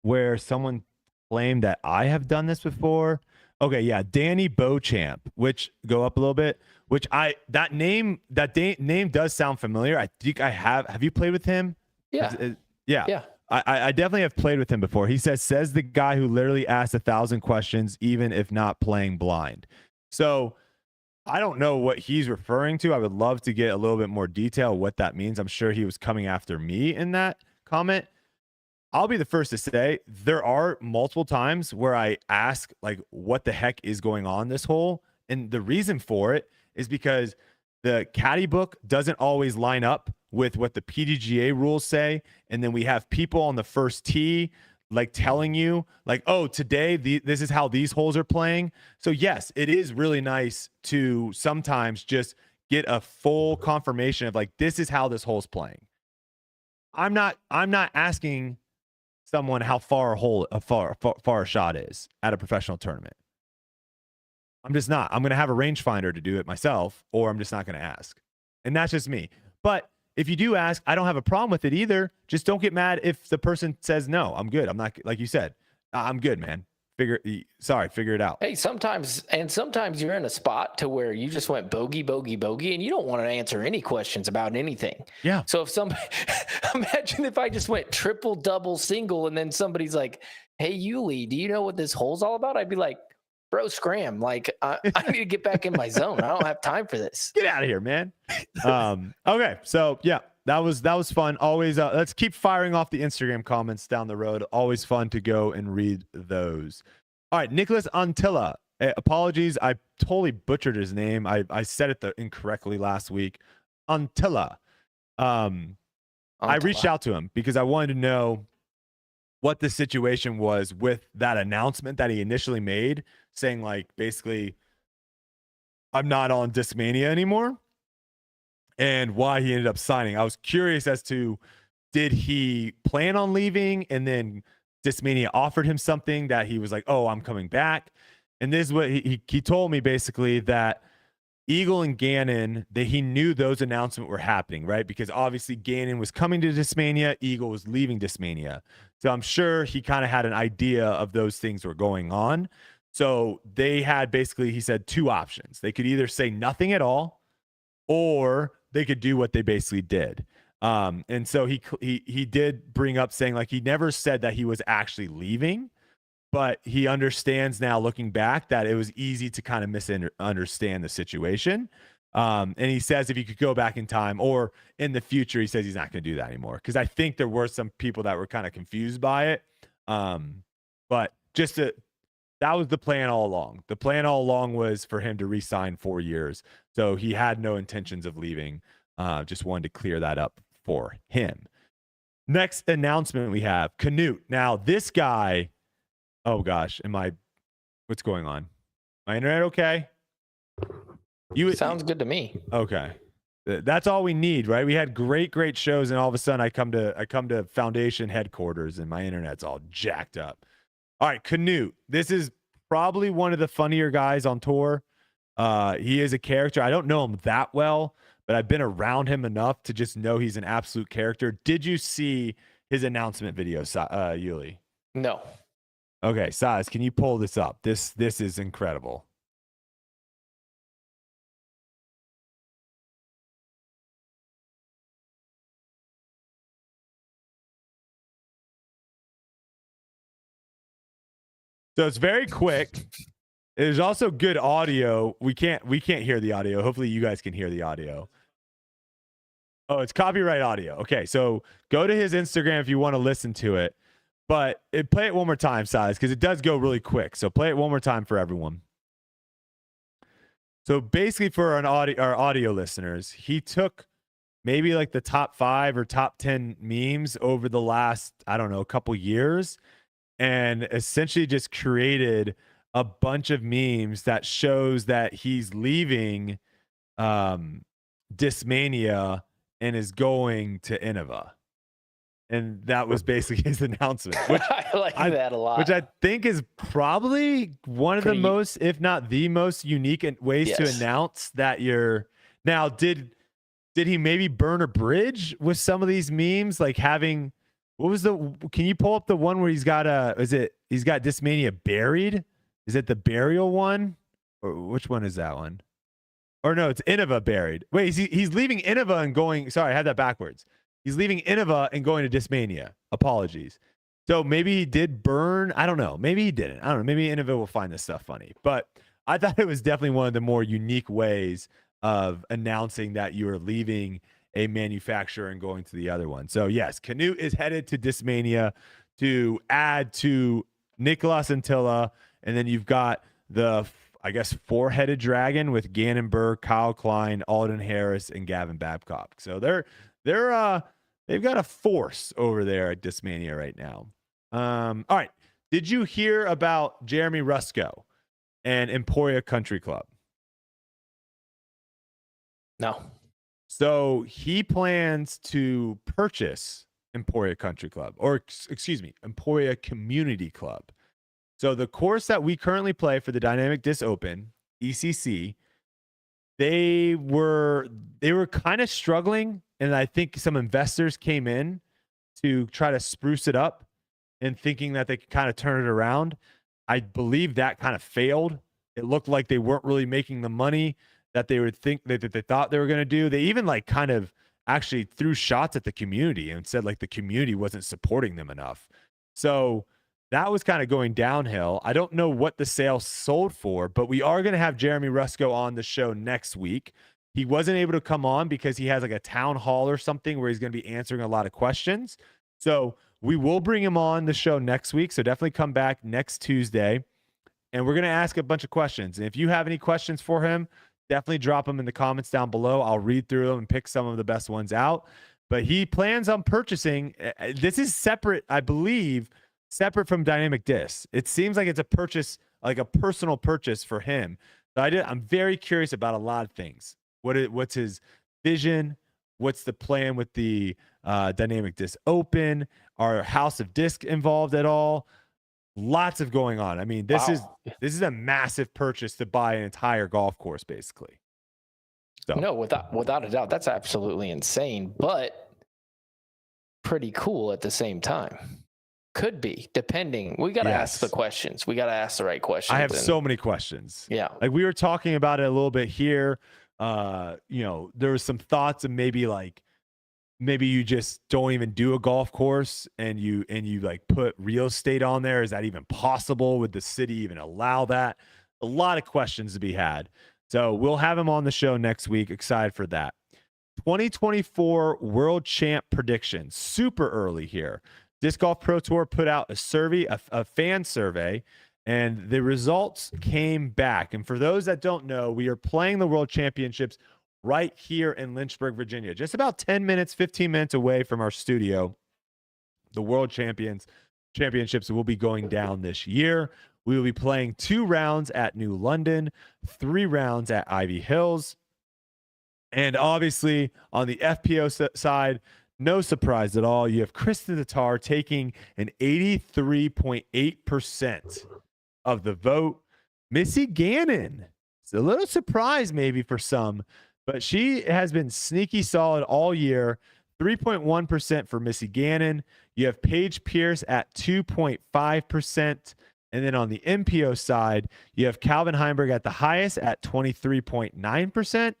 [SPEAKER 1] where someone claimed that I have done this before. Okay, yeah, Danny Beauchamp, which go up a little bit, which that name does sound familiar. I think I have. Have you played with him?
[SPEAKER 3] Yeah.
[SPEAKER 1] Yeah. I definitely have played with him before. He says the guy who literally asked 1,000 questions, even if not playing blind. So I don't know what he's referring to. I would love to get a little bit more detail what that means. I'm sure he was coming after me in that comment. I'll be the first to say there are multiple times where I ask, like, what the heck is going on this hole? And the reason for it is because the caddy book doesn't always line up with what the PDGA rules say. And then we have people on the first tee like telling you, like, oh, today this is how these holes are playing. So yes, it is really nice to sometimes just get a full confirmation of, like, this is how this hole's playing. I'm not asking someone how far a far a shot is at a professional tournament. I'm just not. I'm going to have a rangefinder to do it myself, or I'm just not going to ask. And that's just me. But if you do ask, I don't have a problem with it either. Just don't get mad if the person says, no, I'm good. I'm not, like you said, I'm good, man. Figure it out.
[SPEAKER 3] Hey, sometimes you're in a spot to where you just went bogey, bogey, bogey, and you don't want to answer any questions about anything.
[SPEAKER 1] Yeah.
[SPEAKER 3] So if somebody, imagine if I just went triple, double, single, and then somebody's like, hey, Yuli, do you know what this hole's all about? I'd be like, bro, scram. Like, I need to get back in my zone. I don't have time for this.
[SPEAKER 1] Get out of here, man. Okay. So yeah, that was fun. Always, let's keep firing off the Instagram comments down the road. Always fun to go and read those. All right. Niklas Anttila. Apologies. I totally butchered his name. I said it incorrectly last week. Anttila. I reached out to him because I wanted to know what the situation was with that announcement that he initially made, saying, like, basically, I'm not on Discmania anymore, and why he ended up signing. I was curious as to, did he plan on leaving and then Discmania offered him something that he was like, oh, I'm coming back? And this is what he told me, basically, that Eagle and Gannon, that he knew those announcements were happening, right? Because obviously Gannon was coming to Discmania, Eagle was leaving Discmania. So I'm sure he kind of had an idea of those things were going on. So they had, basically, he said, two options. They could either say nothing at all, or they could do what they basically did. And so he did bring up saying, like, he never said that he was actually leaving, but he understands now, looking back, that it was easy to kind of misunderstand the situation. And he says if he could go back in time or in the future, he says he's not going to do that anymore. Because I think there were some people that were kind of confused by it. But that was the plan all along. The plan all along was for him to re-sign 4 years. So he had no intentions of leaving. Just wanted to clear that up for him. Next announcement we have, Canute. Now, this guy... Oh gosh, what's going on? My internet okay?
[SPEAKER 3] Sounds good to me.
[SPEAKER 1] Okay. That's all we need, right? We had great shows, and all of a sudden I come to Foundation headquarters and my internet's all jacked up. All right, Canute. This is probably one of the funnier guys on tour. He is a character. I don't know him that well, but I've been around him enough to just know he's an absolute character. Did you see his announcement video, Yuli?
[SPEAKER 3] No.
[SPEAKER 1] Okay, Size, can you pull this up? This is incredible. So it's very quick. There's also good audio. We can't hear the audio. Hopefully you guys can hear the audio. Oh, it's copyright audio. Okay, so go to his Instagram if you want to listen to it. But play it one more time, Size, because it does go really quick. So play it one more time for everyone. So basically, for our audio listeners, he took maybe like the top 5 or top 10 memes over the last, I don't know, a couple years, and essentially just created a bunch of memes that shows that he's leaving Discmania and is going to Innova. And that was basically his announcement. Which
[SPEAKER 3] I like that a lot.
[SPEAKER 1] Which I think is probably one of the most, if not the most unique ways to announce that you're... Now, did he maybe burn a bridge with some of these memes? Like having... Can you pull up the one where he's got Discmania buried? Is it the burial one? Or which one is that one? Or no, it's Innova buried. Wait, he's leaving Innova and going... Sorry, I had that backwards. He's leaving Innova and going to Discmania. Apologies. So maybe he did burn. I don't know. Maybe he didn't. I don't know. Maybe Innova will find this stuff funny. But I thought it was definitely one of the more unique ways of announcing that you are leaving a manufacturer and going to the other one. So yes, Canute is headed to Discmania to add to Niklas and Anttila, and then you've got the, I guess, four-headed dragon with Gannon Burr, Kyle Klein, Alden Harris, and Gavin Babcock. So they've got a force over there at Discmania right now. All right. Did you hear about Jeremy Rusco and Emporia Country Club?
[SPEAKER 3] No.
[SPEAKER 1] So he plans to purchase Emporia Country Club, or excuse me, Emporia Community Club. So the course that we currently play for the Dynamic Disc Open, ECC, they were kind of struggling, and I think some investors came in to try to spruce it up and thinking that they could kind of turn it around. I believe that kind of failed. It looked like they weren't really making the money that they would think that they thought they were going to do. They even like kind of actually threw shots at the community and said like the community wasn't supporting them enough. So that was kind of going downhill. I don't know what the sale sold for, but we are going to have Jeremy Rusco on the show next week. He wasn't able to come on because he has like a town hall or something where he's going to be answering a lot of questions. So we will bring him on the show next week. So definitely come back next Tuesday, and we're going to ask a bunch of questions. And if you have any questions for him, definitely drop them in the comments down below. I'll read through them and pick some of the best ones out. But he plans on purchasing. This is separate, I believe, separate from Dynamic Disc. It seems like it's a purchase, like a personal purchase for him. So I'm very curious about a lot of things. What's his vision? What's the plan with the Dynamic Disc Open? Are House of Disc involved at all? Lots of going on. I mean, this is a massive purchase to buy an entire golf course, basically. So
[SPEAKER 3] No, without a doubt, that's absolutely insane, but pretty cool at the same time. Could be, depending. We got to ask the questions. We got to ask the right questions.
[SPEAKER 1] I have so many questions.
[SPEAKER 3] Yeah.
[SPEAKER 1] Like we were talking about it a little bit here. There was some thoughts of maybe you just don't even do a golf course and you like put real estate on there. Is that even possible? Would the city even allow that? A lot of questions to be had. So we'll have him on the show next week. Excited for that. 2024 World Champ predictions. Super early here. Disc Golf Pro Tour put out a survey, a fan survey, and the results came back. And for those that don't know, we are playing the World Championships right here in Lynchburg, Virginia, just about 15 minutes away from our studio. The World Championships will be going down this year. We will be playing 2 rounds at New London, 3 rounds at Ivy Hills. And obviously on the FPO side, no surprise at all, you have Kristin Tattar taking an 83.8% of the vote. Missy Gannon, it's a little surprise maybe for some, but she has been sneaky solid all year. 3.1% for Missy Gannon. You have Paige Pierce at 2.5%. And then on the MPO side, you have Calvin Heimberg at the highest at 23.9%.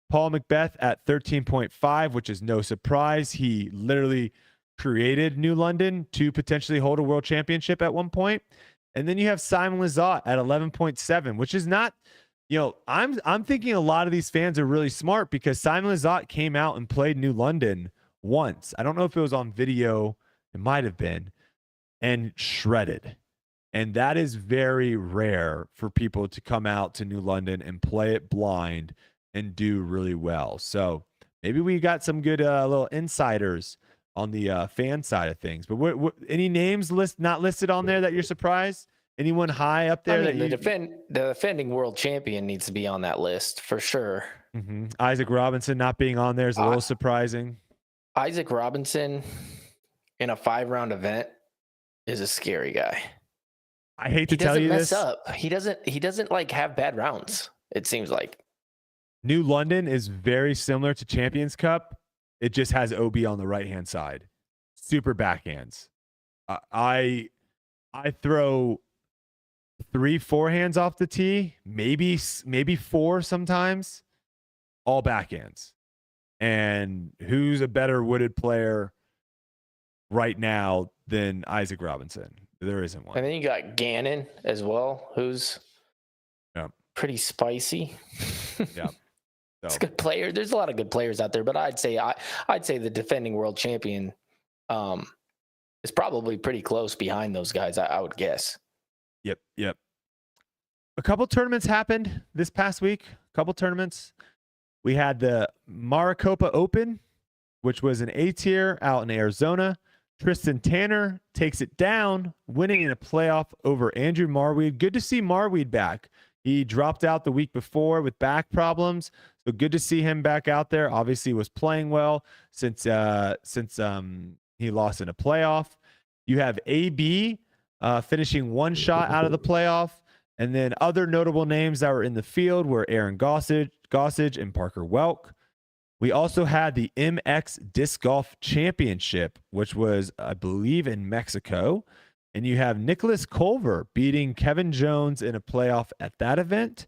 [SPEAKER 1] Paul Macbeth at 13.5%, which is no surprise. He literally created New London to potentially hold a world championship at one point. And then you have Simon Lizotte at 11.7%, which is not, I'm thinking a lot of these fans are really smart because Simon Lizotte came out and played New London once. I don't know if it was on video. It might have been, and shredded. And that is very rare for people to come out to New London and play it blind and do really well. So maybe we got some good little insiders on the fan side of things. But what any names not listed on there that you're surprised? Anyone high up there?
[SPEAKER 3] The defending world champion needs to be on that list for sure.
[SPEAKER 1] Mm-hmm. Isaac Robinson not being on there is a little surprising.
[SPEAKER 3] Isaac Robinson in a 5-round event is a scary guy.
[SPEAKER 1] I hate to tell you this.
[SPEAKER 3] He doesn't like have bad rounds, it seems like.
[SPEAKER 1] New London is very similar to Champions Cup. It just has OB on the right-hand side. Super backhands. I throw 3 forehands off the tee, maybe 4 sometimes, all backhands. And who's a better wooded player right now than Isaac Robinson? There isn't one.
[SPEAKER 3] And then you got Gannon as well, who's pretty spicy.
[SPEAKER 1] Yeah.
[SPEAKER 3] It's
[SPEAKER 1] So,
[SPEAKER 3] a good player. There's a lot of good players out there, but I'd say the defending world champion is probably pretty close behind those guys. I would guess.
[SPEAKER 1] yep. A couple tournaments happened this past week. A couple tournaments. We had the Maricopa Open, which was an A tier out in Arizona. Kristin Tattar takes it down, winning in a playoff over Andrew Marweed. Good to see Marweed back. He dropped out the week before with back problems, so good to see him back out there. Obviously, was playing well since he lost in a playoff. You have AB finishing one shot out of the playoff, and then other notable names that were in the field were Aaron Gossage and Parker Welk. We also had the MX Disc Golf Championship, which was, I believe, in Mexico. And you have Nicholas Culver beating Kevin Jones in a playoff at that event.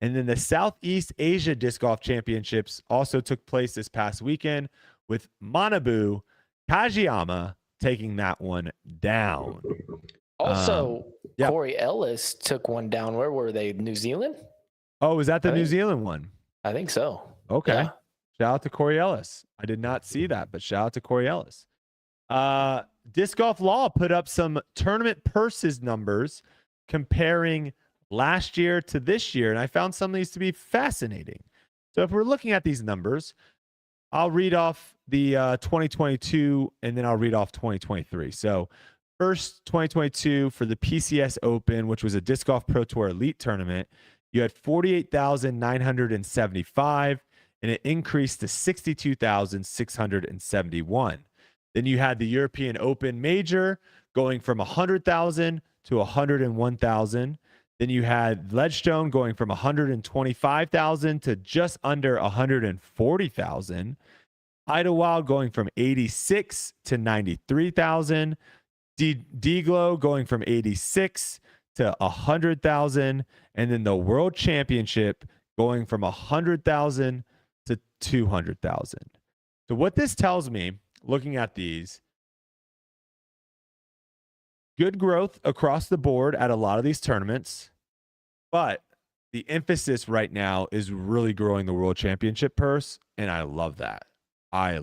[SPEAKER 1] And then the Southeast Asia Disc Golf Championships also took place this past weekend with Manabu Kajiyama taking that one down.
[SPEAKER 3] Also,
[SPEAKER 1] yep.
[SPEAKER 3] Corey Ellis took one down. Where were they? New Zealand?
[SPEAKER 1] Oh, was that the New Zealand one?
[SPEAKER 3] I think so.
[SPEAKER 1] Okay.
[SPEAKER 3] Yeah.
[SPEAKER 1] Shout out to Corey Ellis. I did not see that, but shout out to Corey Ellis. Disc Golf Law put up some tournament purses numbers comparing last year to this year, and I found some of these to be fascinating. So if we're looking at these numbers, I'll read off the 2022, and then I'll read off 2023. So first, 2022 for the PCS Open, which was a Disc Golf Pro Tour Elite tournament, you had 48,975, and it increased to 62,671. Then you had the European Open Major going from 100,000 to 101,000. Then you had Ledgestone going from 125,000 to just under 140,000. Idlewild going from 86 to 93,000. D-Glow going from 86 to 100,000. And then the World Championship going from 100,000 to 200,000. So what this tells me, looking at these, good growth across the board at a lot of these tournaments, but the emphasis right now is really growing the World Championship purse, and I love that. I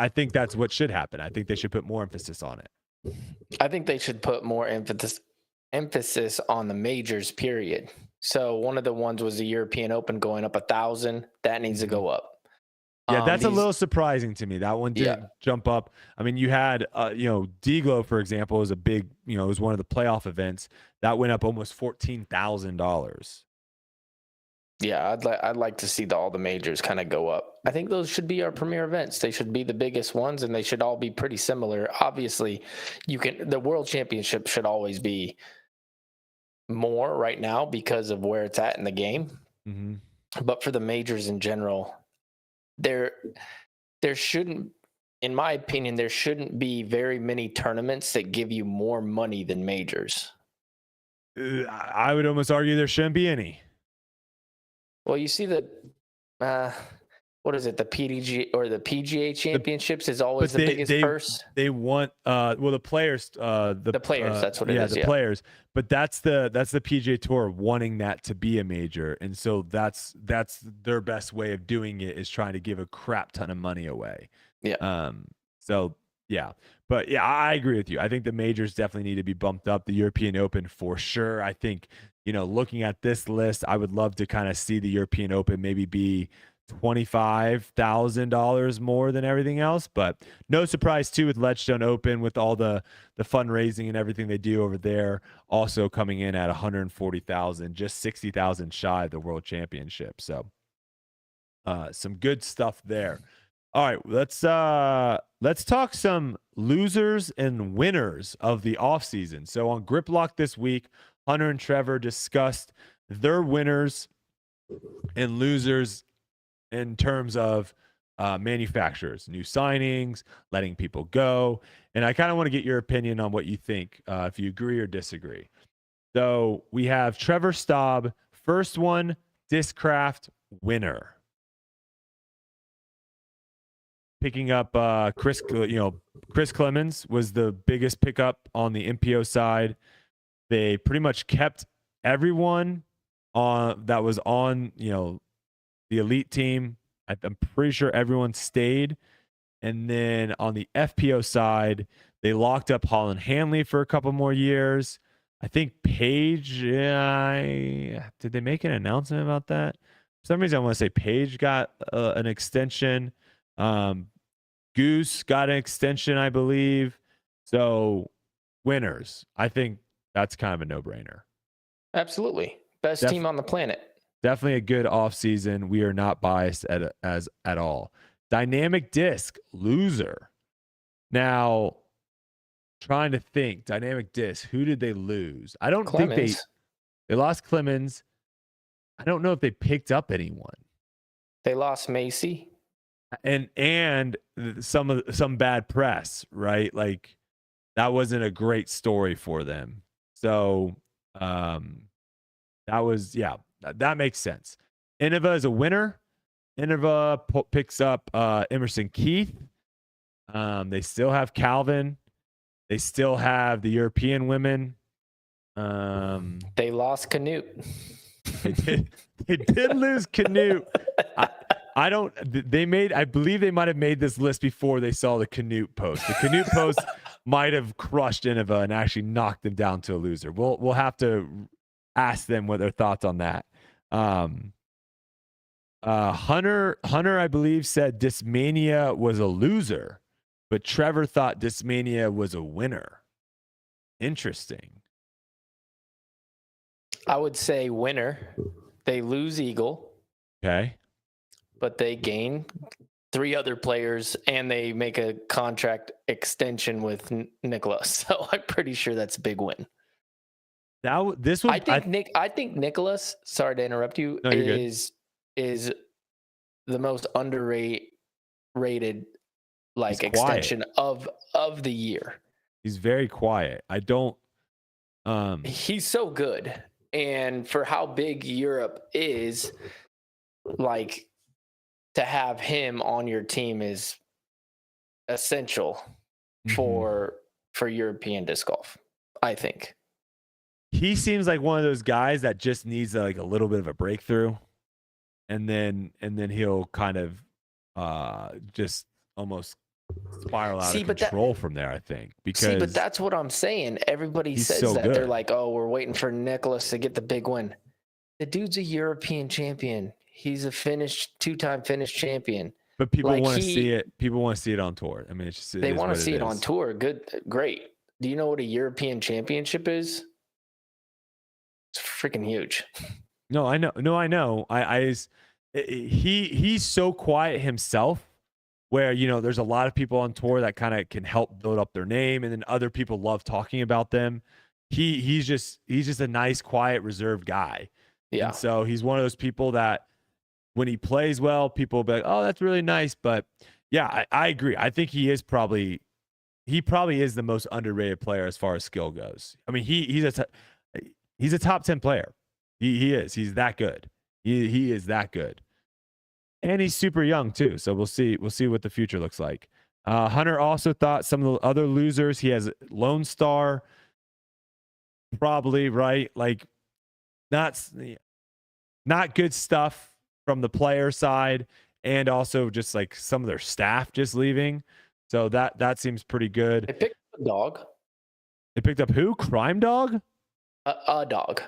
[SPEAKER 1] think that's what should happen. I think they should put more emphasis on it.
[SPEAKER 3] I think they should put more emphasis on the majors, period. So one of the ones was the European Open going up 1,000. That needs to go up.
[SPEAKER 1] Yeah, that's a little surprising to me. That one didn't jump up. I mean, you had, D-Glow, for example, is a big, it was one of the playoff events. That went up almost $14,000.
[SPEAKER 3] Yeah, I'd like to see all the majors kind of go up. I think those should be our premier events. They should be the biggest ones, and they should all be pretty similar. Obviously, the World Championship should always be more right now because of where it's at in the game.
[SPEAKER 1] Mm-hmm.
[SPEAKER 3] But for the majors in general, there shouldn't, in my opinion, there shouldn't be very many tournaments that give you more money than majors.
[SPEAKER 1] I would almost argue there shouldn't be any.
[SPEAKER 3] Well, you see that, what is it? The PDG or the PGA Championships is always the biggest purse.
[SPEAKER 1] They want, the players,
[SPEAKER 3] the players. That's what it is.
[SPEAKER 1] Yeah, the players. But that's the PGA Tour wanting that to be a major, and so that's their best way of doing it, is trying to give a crap ton of money away.
[SPEAKER 3] Yeah.
[SPEAKER 1] So yeah, but yeah, I agree with you. I think the majors definitely need to be bumped up. The European Open for sure. I think, looking at this list, I would love to kind of see the European Open maybe be $25,000 more than everything else, but no surprise too with Ledgestone Open, with all the fundraising and everything they do over there, also coming in at 140,000, just 60,000 shy of the World Championship. So some good stuff there. All right, let's talk some losers and winners of the offseason. So on Grip Lock this week, Hunter and Trevor discussed their winners and losers in terms of manufacturers, new signings, letting people go. And I kind of want to get your opinion on what you think, if you agree or disagree. So we have Trevor Staub, first one, Discraft winner. Picking up Chris Clemens was the biggest pickup on the MPO side. They pretty much kept everyone that was on, the elite team, I'm pretty sure everyone stayed. And then on the FPO side, they locked up Holland Hanley for a couple more years. I think Paige, did they make an announcement about that? For some reason, I want to say Paige got an extension. Goose got an extension, I believe. So winners. I think that's kind of a no-brainer.
[SPEAKER 3] Absolutely. Best team on the planet.
[SPEAKER 1] Definitely a good offseason. We are not biased at all. Dynamic Disc, loser. Now, trying to think, Dynamic Disc, who did they lose? I don't think they lost Clemens. I don't know if they picked up anyone.
[SPEAKER 3] They lost Macy.
[SPEAKER 1] And some bad press, right? Like that wasn't a great story for them. So that makes sense. Innova is a winner. Innova picks up Emerson Keith. They still have Calvin. They still have the European women.
[SPEAKER 3] They lost Canute.
[SPEAKER 1] They did lose Canute. I believe they might have made this list before they saw the Canute post. The Canute post might have crushed Innova and actually knocked them down to a loser. We'll have to ask them what their thoughts on that. Hunter, I believe, said Discmania was a loser, but Trevor thought Discmania was a winner. Interesting.
[SPEAKER 3] I would say winner. They lose Eagle.
[SPEAKER 1] Okay.
[SPEAKER 3] But they gain 3 other players and they make a contract extension with Niklas. So I'm pretty sure that's a big win. I think Niklas, sorry to interrupt you, is the most underrated extension of the year.
[SPEAKER 1] He's very quiet.
[SPEAKER 3] He's so good. And for how big Europe is, like, to have him on your team is essential for European disc golf, I think.
[SPEAKER 1] He seems like one of those guys that just needs like a little bit of a breakthrough, and then he'll kind of just almost spiral out of control from there, I think.
[SPEAKER 3] But that's what I'm saying. Everybody says so that. Good. They're like, oh, we're waiting for Niklas to get the big win. The dude's a European champion. He's a 2-time Finnish champion.
[SPEAKER 1] But people want to see it. People want to see it on tour. I mean,
[SPEAKER 3] they want to see it on tour. Good, great. Do you know what a European championship is? It's freaking huge.
[SPEAKER 1] No, I know. He's so quiet himself, where there's a lot of people on tour that kind of can help build up their name, and then other people love talking about them. He's just a nice, quiet, reserved guy. Yeah. And so he's one of those people that when he plays well, people will be like, oh, that's really nice. But yeah, I agree. I think he probably is the most underrated player as far as skill goes. I mean, he's a top 10 player. He is. He's that good. He is that good. And he's super young too. So we'll see what the future looks like. Hunter also thought some of the other losers. He has Lone Star, probably, right? Like not good stuff from the player side, and also just like some of their staff just leaving. So that seems pretty good.
[SPEAKER 3] They picked up a dog.
[SPEAKER 1] They picked up who? Crime Dog?
[SPEAKER 3] A dog.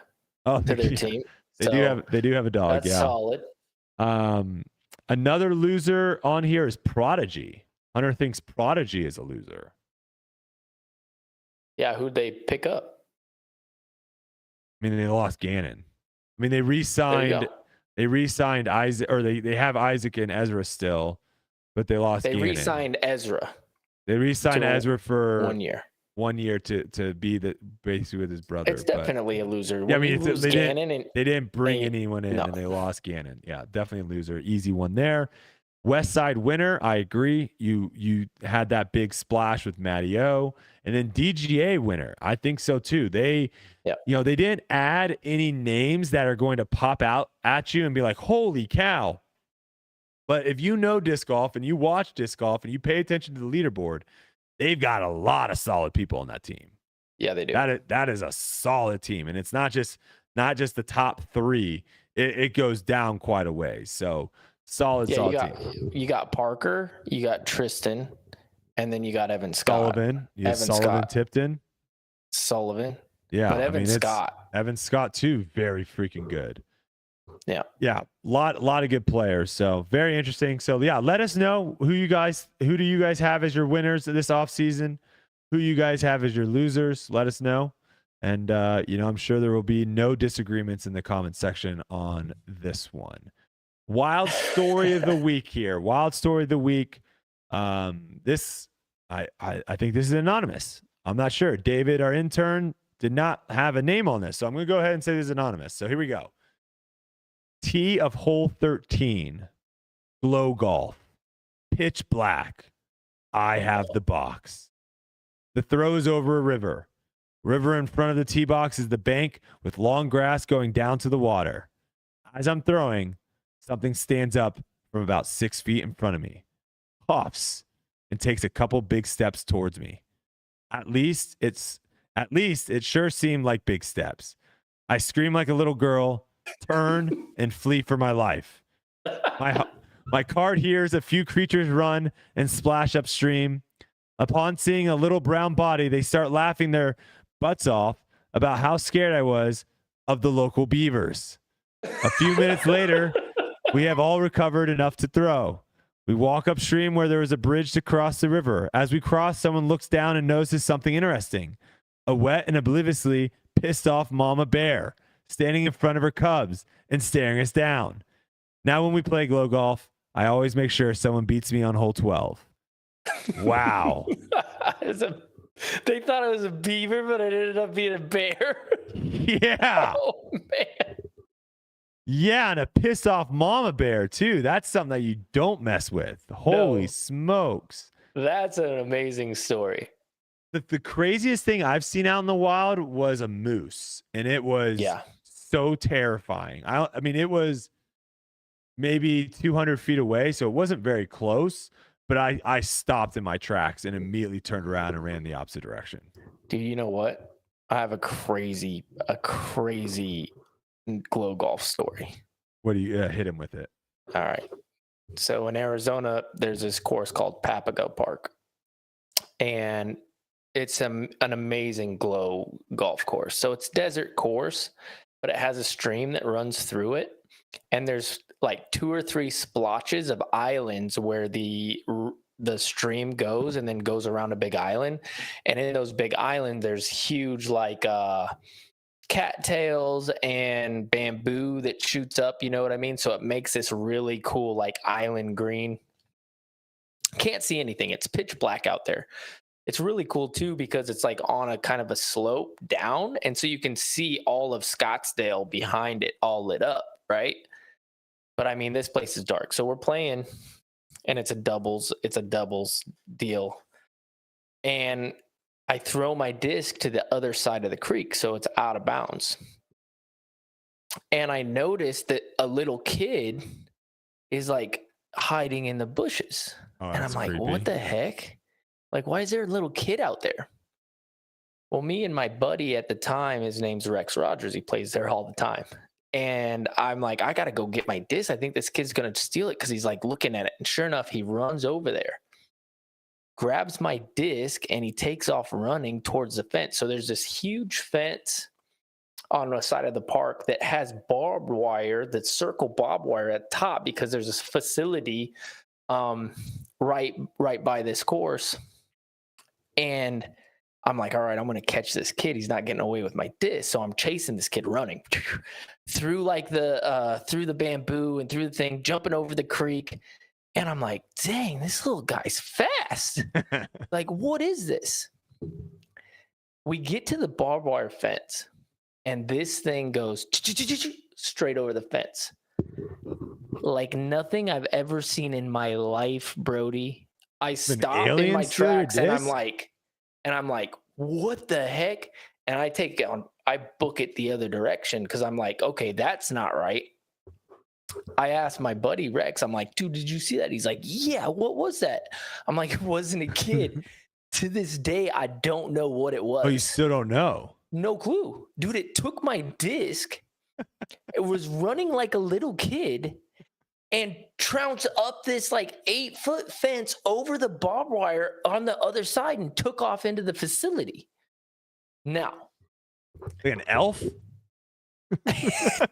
[SPEAKER 1] Oh,
[SPEAKER 3] to their team.
[SPEAKER 1] They do have a dog.
[SPEAKER 3] That's solid.
[SPEAKER 1] Another loser on here is Prodigy. Hunter thinks Prodigy is a loser.
[SPEAKER 3] Yeah, who'd they pick up?
[SPEAKER 1] I mean, they lost Gannon. I mean, they re-signed Isaac, or they have Isaac and Ezra still, but they lost Gannon.
[SPEAKER 3] They re-signed Ezra.
[SPEAKER 1] They re-signed Ezra for
[SPEAKER 3] 1 year.
[SPEAKER 1] 1 year to be basically with his brother.
[SPEAKER 3] It's definitely a loser.
[SPEAKER 1] Yeah, I mean, they didn't bring anyone in, and they lost Gannon. Yeah, definitely a loser. Easy one there. West Side winner, I agree. You had that big splash with Matty O, and then DGA winner. I think so too. They didn't add any names that are going to pop out at you and be like, holy cow. But if you know disc golf and you watch disc golf and you pay attention to the leaderboard, they've got a lot of solid people on that team.
[SPEAKER 3] Yeah, they do.
[SPEAKER 1] That is a solid team, and it's not just not just the top 3. It goes down quite a ways. So solid team.
[SPEAKER 3] You got Parker, you got Tristan, and then you got Evan Scott.
[SPEAKER 1] Sullivan. You have
[SPEAKER 3] Evan
[SPEAKER 1] Sullivan
[SPEAKER 3] Scott.
[SPEAKER 1] Tipton.
[SPEAKER 3] Sullivan.
[SPEAKER 1] Yeah.
[SPEAKER 3] But Evan Scott.
[SPEAKER 1] Evan Scott too, very freaking good.
[SPEAKER 3] Yeah.
[SPEAKER 1] Yeah. Lot of good players. So very interesting. So yeah, let us know who do you guys have as your winners this offseason? Who you guys have as your losers? Let us know. And I'm sure there will be no disagreements in the comment section on this one. Wild story of the week here. Wild story of the week. This I think this is anonymous. I'm not sure. David, our intern, did not have a name on this, so I'm going to go ahead and say this is anonymous. So here we go. Tee of hole 13, glow golf, pitch black. I have the box. The throw is over a river. River in front of the tee box is the bank with long grass going down to the water. As I'm throwing, something stands up from about 6 feet in front of me, hops, and takes a couple big steps towards me. At least it sure seemed like big steps. I scream like a little girl, turn, and flee for my life. My cart hears a few creatures run and splash upstream. Upon seeing a little brown body, they start laughing their butts off about how scared I was of the local beavers. A few minutes later, we have all recovered enough to throw. We walk upstream where there is a bridge to cross the river. As we cross, someone looks down and notices something interesting. A wet and obliviously pissed off mama bear standing in front of her cubs and staring us down. Now when we play glow golf, I always make sure someone beats me on hole 12. Wow.
[SPEAKER 3] They thought it was a beaver, but it ended up being a bear.
[SPEAKER 1] Yeah.
[SPEAKER 3] Oh, man.
[SPEAKER 1] Yeah, and a pissed off mama bear, too. That's something that you don't mess with. Holy smokes.
[SPEAKER 3] That's an amazing story.
[SPEAKER 1] The craziest thing I've seen out in the wild was a moose, and it was so terrifying. I mean, it was maybe 200 feet away, so it wasn't very close, but I stopped in my tracks and immediately turned around and ran the opposite direction.
[SPEAKER 3] Dude, you know what? I have a crazy glow golf story.
[SPEAKER 1] What do you hit him with it?
[SPEAKER 3] All right. So in Arizona, there's this course called Papago Park, and it's an amazing glow golf course. So it's desert course, but it has a stream that runs through it, and there's like 2 or 3 splotches of islands where the stream goes and then goes around a big island, and in those big islands there's huge like cattails and bamboo that shoots up, you know what I mean? So it makes this really cool like island green. Can't see anything. It's pitch black out there. It's really cool too because it's like on a kind of a slope down, and so you can see all of Scottsdale behind it all lit up, right? But I mean, this place is dark. So we're playing, and it's a doubles deal. And I throw my disc to the other side of the creek, so it's out of bounds. And I noticed that a little kid is like hiding in the bushes.
[SPEAKER 1] Oh,
[SPEAKER 3] and I'm like,
[SPEAKER 1] creepy.
[SPEAKER 3] what the heck? Like, why is there a little kid out there? Well, me and my buddy at the time, his name's Rex Rogers. He plays there all the time. And I'm like, I got to go get my disc. I think this kid's going to steal it because he's like looking at it. And sure enough, he runs over there, grabs my disc, and he takes off running towards the fence. So there's this huge fence on the side of the park that has barbed wire, that circle barbed wire at the top, because there's this facility right by this course. And I'm like, all right, I'm going to catch this kid. He's not getting away with my disc. So I'm chasing this kid, running through like through the bamboo and through the thing, jumping over the creek. And I'm like, dang, this little guy's fast. Like, what is this? We get to the barbed wire fence, and this thing goes straight over the fence. Like nothing I've ever seen in my life, Brodie. I stop in my tracks, and I'm like, what the heck? And I book it the other direction because I'm like, okay, that's not right. I asked my buddy Rex, I'm like, dude, did you see that? He's like, yeah, what was that? I'm like, it wasn't a kid. To this day, I don't know what it was.
[SPEAKER 1] Oh, you still don't know?
[SPEAKER 3] No clue. Dude, it took my disc It was running like a little kid and trounced up this like 8-foot fence over the barbed wire on the other side and took off into the facility. Now,
[SPEAKER 1] Like an elf?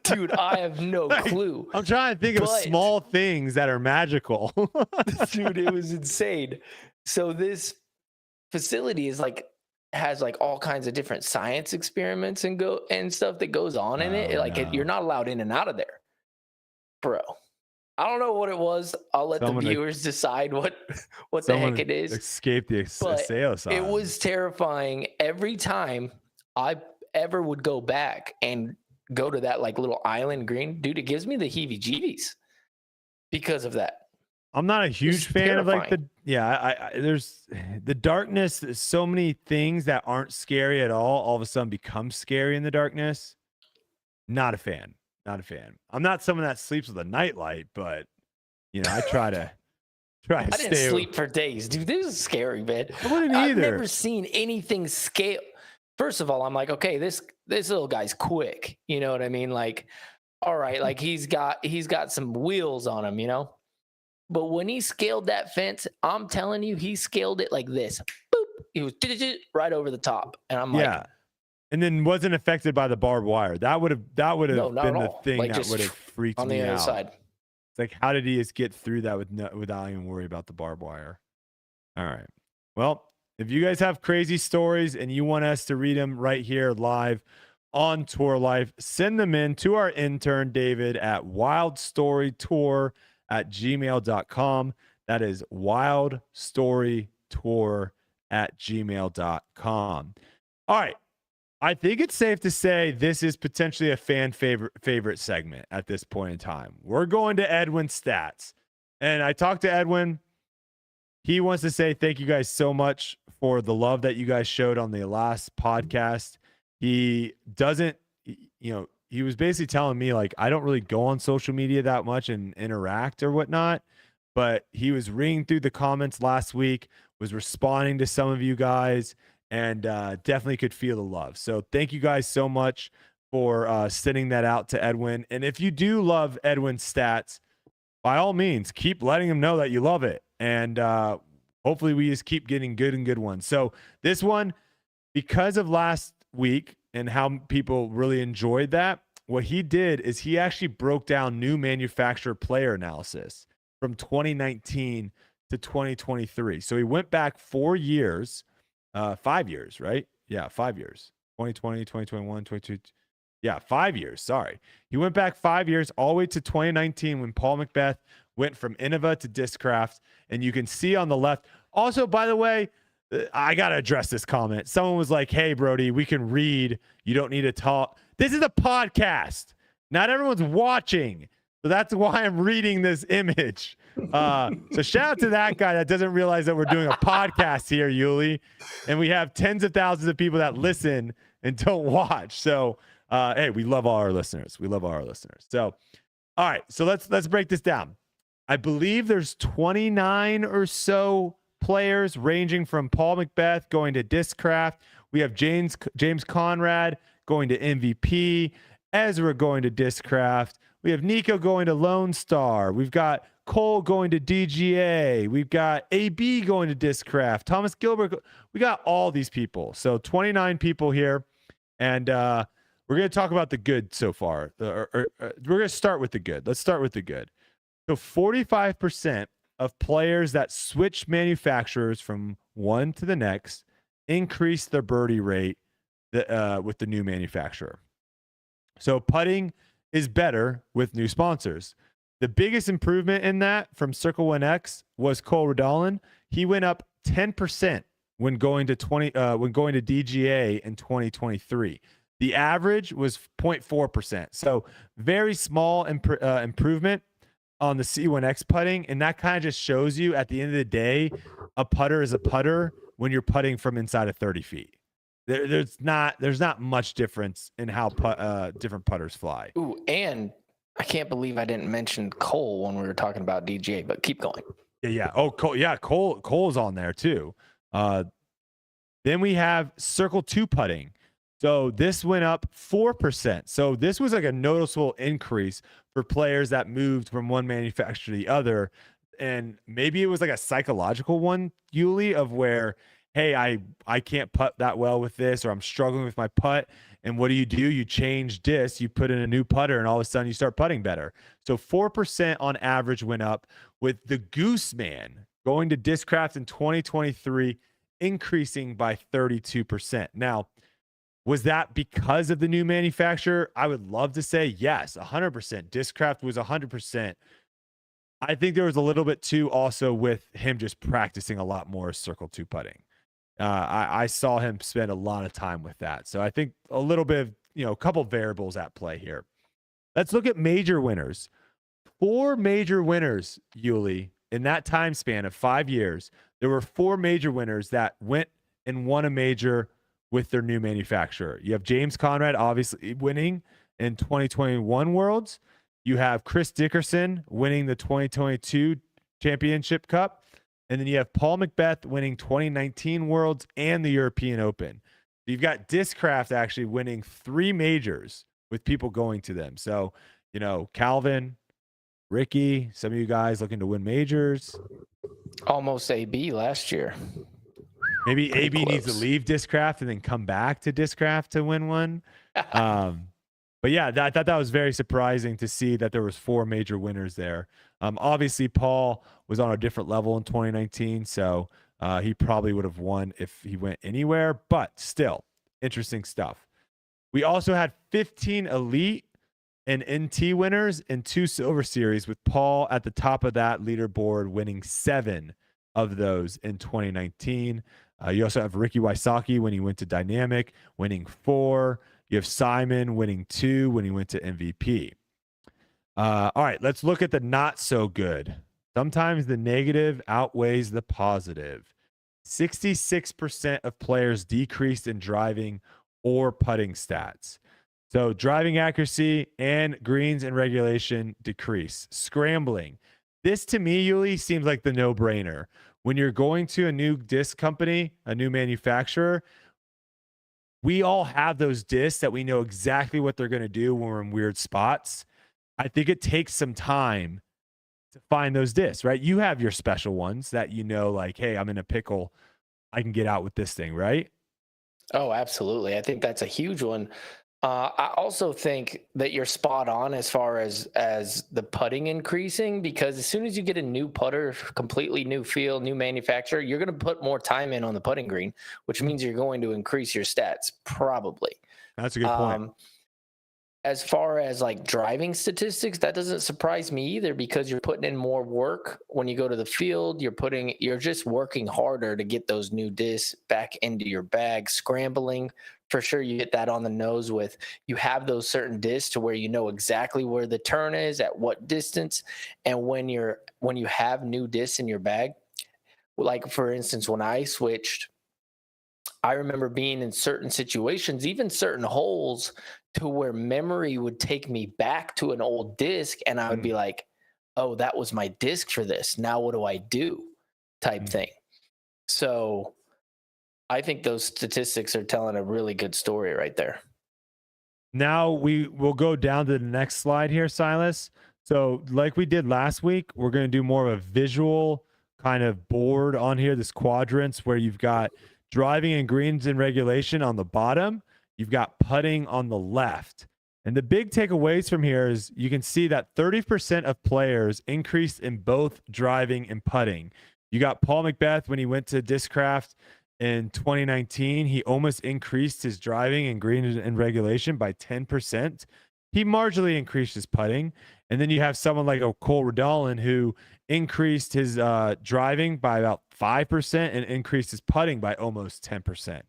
[SPEAKER 3] dude, I have no clue.
[SPEAKER 1] I'm trying to think of small things that are magical.
[SPEAKER 3] Dude, it was insane. So this facility is like has like all kinds of different science experiments and stuff that goes on in it. Like you're not allowed in and out of there, bro. I don't know what it was. I'll let the viewers decide what the heck it is.
[SPEAKER 1] Escape the assailant.
[SPEAKER 3] It was terrifying every time I ever would go back and go to that like little island green. Dude, it gives me the heebie-jeebies because of that.
[SPEAKER 1] I'm not a huge fan of like there's the darkness. There's so many things that aren't scary at all of a sudden become scary in the darkness. Not a fan. Not a fan. I'm not someone that sleeps with a nightlight, but I try to
[SPEAKER 3] I didn't sleep for days, dude. This is scary, man.
[SPEAKER 1] I wouldn't
[SPEAKER 3] I've
[SPEAKER 1] either.
[SPEAKER 3] never seen anything scale. First of all, I'm like, okay, this little guy's quick. You know what I mean? Like, all right, like he's got some wheels on him, But when he scaled that fence, I'm telling you, he scaled it like this. Boop. He was right over the top. And I'm like,
[SPEAKER 1] and then wasn't affected by the barbed wire. That would have been the thing like that would have freaked
[SPEAKER 3] on
[SPEAKER 1] me
[SPEAKER 3] the other
[SPEAKER 1] out.
[SPEAKER 3] side.
[SPEAKER 1] It's like, how did he just get through that without even worry about the barbed wire? All right. Well, if you guys have crazy stories and you want us to read them right here live on Tour Life, send them in to our intern, David, at WildStoryTour@gmail.com. That is WildStoryTour@gmail.com. All right. I think it's safe to say this is potentially a fan favorite segment at this point in time. We're going to Edwin Stats. And I talked to Edwin. He wants to say thank you guys so much for the love that you guys showed on the last podcast. He doesn't, he was basically telling me, like, I don't really go on social media that much and interact or whatnot. But he was reading through the comments last week, was responding to some of you guys, and definitely could feel the love. So thank you guys so much for sending that out to Edwin. And if you do love Edwin's Stats, by all means, keep letting him know that you love it. And hopefully we just keep getting good ones. So this one, because of last week and how people really enjoyed that, what he did is he actually broke down new manufacturer player analysis from 2019 to 2023. So he went back 4 years. 5 years, right? Yeah, 5 years. 2020, 2021, 2022. Yeah, 5 years. Sorry. He went back 5 years all the way to 2019 when Paul Macbeth went from Innova to Discraft. And you can see on the left. Also, by the way, I got to address this comment. Someone was like, hey, Brodie, we can read. You don't need to talk. This is a podcast. Not everyone's watching. So that's why I'm reading this image. So shout out to that guy that doesn't realize that we're doing a podcast here, Yuli, and we have tens of thousands of people that listen and don't watch. So, hey, we love all our listeners. We love all our listeners. So, all right. So let's break this down. I believe there's 29 or so players ranging from Paul Macbeth going to Discraft. We have James Conrad going to MVP, Ezra going to Discraft. We have Nico going to Lone Star. We've got Cole going to DGA. We've got AB going to Discraft. Thomas Gilbert. We got all these people. So 29 people here. And we're going to talk about the good so far. We're going to start with the good. Let's start with the good. So 45% of players that switch manufacturers from one to the next increase their birdie rate with the new manufacturer. So putting is better with new sponsors. The biggest improvement in that from Circle 1X was Cole Redolin. He went up 10% when going to DGA in 2023. The average was 0.4%. So very small improvement on the C1X putting, and that kind of just shows you at the end of the day, a putter is a putter when you're putting from inside of 30 feet. There's not much difference in how different putters fly.
[SPEAKER 3] Ooh, and I can't believe I didn't mention Cole when we were talking about DGA, but keep going.
[SPEAKER 1] Yeah. Oh, Cole. Yeah, Cole's on there too. Then we have Circle 2 putting. So this went up 4%. So this was like a noticeable increase for players that moved from one manufacturer to the other. And maybe it was like a psychological one, Yuli, of where, hey, I can't putt that well with this, or I'm struggling with my putt. And what do? You change discs, you put in a new putter, and all of a sudden you start putting better. So 4% on average went up, with the Gooseman going to Discraft in 2023 increasing by 32%. Now, was that because of the new manufacturer? I would love to say yes, 100%. Discraft was 100%. I think there was a little bit too also with him just practicing a lot more circle two putting. I saw him spend a lot of time with that. So I think a little bit of, a couple variables at play here. Let's look at major winners. 4 major winners, Yuli, in that time span of 5 years. There were 4 major winners that went and won a major with their new manufacturer. You have James Conrad obviously winning in 2021 Worlds. You have Chris Dickerson winning the 2022 Championship Cup. And then you have Paul McBeth winning 2019 Worlds and the European Open. You've got Discraft actually winning 3 majors with people going to them. So, Calvin, Ricky, some of you guys looking to win majors.
[SPEAKER 3] Almost AB last year.
[SPEAKER 1] Maybe
[SPEAKER 3] Pretty
[SPEAKER 1] AB needs to
[SPEAKER 3] close.
[SPEAKER 1] leave Discraft and then come back to Discraft to win one. But yeah, I thought that was very surprising to see that there was 4 major winners there. Obviously, Paul was on a different level in 2019, so he probably would have won if he went anywhere. But still, interesting stuff. We also had 15 Elite and NT winners and 2 Silver Series, with Paul at the top of that leaderboard, winning 7 of those in 2019. You also have Ricky Wysocki when he went to Dynamic, winning 4. You have Simon winning 2 when he went to MVP. All right, let's look at the not so good. Sometimes the negative outweighs the positive. 66% of players decreased in driving or putting stats. So driving accuracy and greens and regulation decrease. Scrambling. This to me, Yuli, seems like the no-brainer. When you're going to a new disc company, a new manufacturer, we all have those discs that we know exactly what they're going to do when we're in weird spots. I think it takes some time to find those discs, right? You have your special ones that like, hey, I'm in a pickle, I can get out with this thing, right?
[SPEAKER 3] Oh, absolutely. I think that's a huge one. I also think that you're spot on as far as the putting increasing, because as soon as you get a new putter, completely new field, new manufacturer, you're going to put more time in on the putting green, which means you're going to increase your stats, probably.
[SPEAKER 1] That's a good point.
[SPEAKER 3] As far as like driving statistics, that doesn't surprise me either, because you're putting in more work when you go to the field. You're just working harder to get those new discs back into your bag. Scrambling, for sure, you hit that on the nose with, you have those certain discs to where you know exactly where the turn is, at what distance. And when you have new discs in your bag, like for instance, when I switched, I remember being in certain situations, even certain holes, to where memory would take me back to an old disc, and I would be like, oh, that was my disc for this. Now what do I do? Type thing. So I think those statistics are telling a really good story right there.
[SPEAKER 1] Now we will go down to the next slide here, Silas. So like we did last week, we're going to do more of a visual kind of board on here, this quadrants, where you've got driving and greens in regulation on the bottom. You've got putting on the left. And the big takeaways from here is you can see that 30% of players increased in both driving and putting. You got Paul McBeth when he went to Discraft in 2019. He almost increased his driving and greens and regulation by 10%. He marginally increased his putting. And then you have someone like Cole Redolin who increased his driving by about 5% and increased his putting by almost 10%.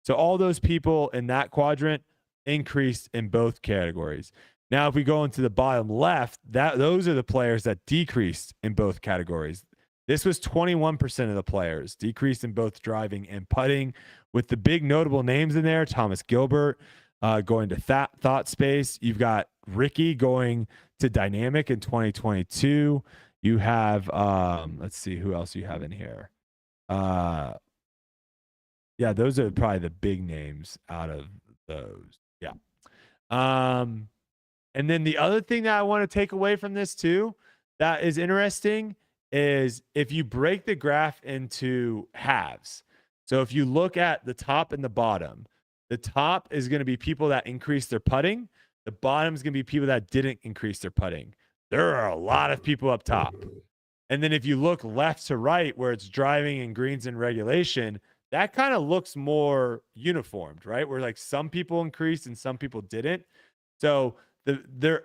[SPEAKER 1] So all those people in that quadrant increased in both categories. Now, if we go into the bottom left, those are the players that decreased in both categories. This was 21% of the players decreased in both driving and putting, with the big notable names in there. Thomas Gilbert going to Thought Space. You've got Ricky going to Dynamic in 2022. You have, let's see who else you have in here. Yeah, those are probably the big names out of those. Yeah. And then the other thing that I want to take away from this too, that is interesting, is if you break the graph into halves. So if you look at the top and the bottom, the top is going to be people that increase their putting. The bottom is going to be people that didn't increase their putting. There are a lot of people up top. And then if you look left to right, where it's driving and greens and regulation, that kind of looks more uniformed, right? Where like some people increased and some people didn't. So they're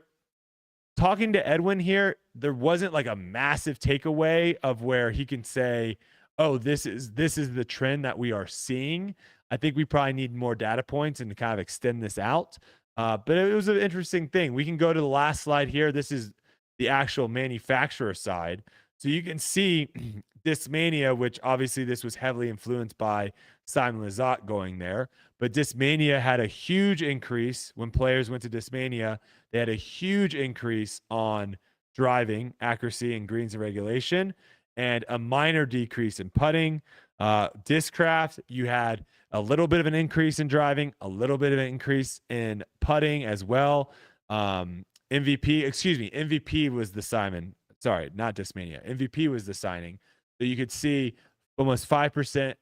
[SPEAKER 1] talking to Edwin here, there wasn't like a massive takeaway of where he can say, oh, this is the trend that we are seeing. I think we probably need more data points and to kind of extend this out. But it was an interesting thing. We can go to the last slide here. This is the actual manufacturer side. So you can see Discmania, which obviously this was heavily influenced by Simon Lizotte going there. But Discmania had a huge increase when players went to Discmania. They had a huge increase on driving, accuracy, and greens and regulation, and a minor decrease in putting. Discraft, you had a little bit of an increase in driving, a little bit of an increase in putting as well. MVP was the Simon. Sorry, not Discmania. MVP was the signing. So you could see almost 5%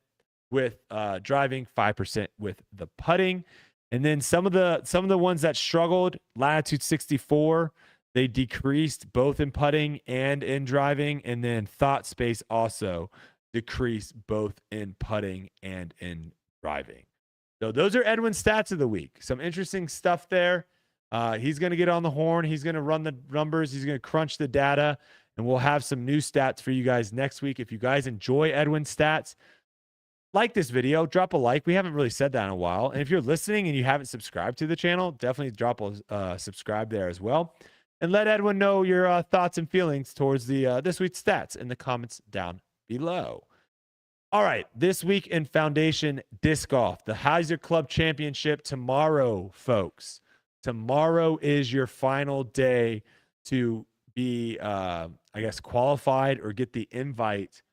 [SPEAKER 1] with driving, 5% with the putting. And then some of the ones that struggled, Latitude 64, they decreased both in putting and in driving. And then Thought Space also decreased both in putting and in driving. So those are Edwin's stats of the week. Some interesting stuff there. He's going to get on the horn. He's going to run the numbers. He's going to crunch the data. And we'll have some new stats for you guys next week. If you guys enjoy Edwin's stats, like this video, drop a like. We haven't really said that in a while. And if you're listening and you haven't subscribed to the channel, definitely drop a subscribe there as well. And let Edwin know your thoughts and feelings towards the this week's stats in the comments down below. All right, this week in Foundation Disc Golf, the Heiser Club Championship tomorrow, folks. Tomorrow is your final day to be, I guess, qualified or get the invite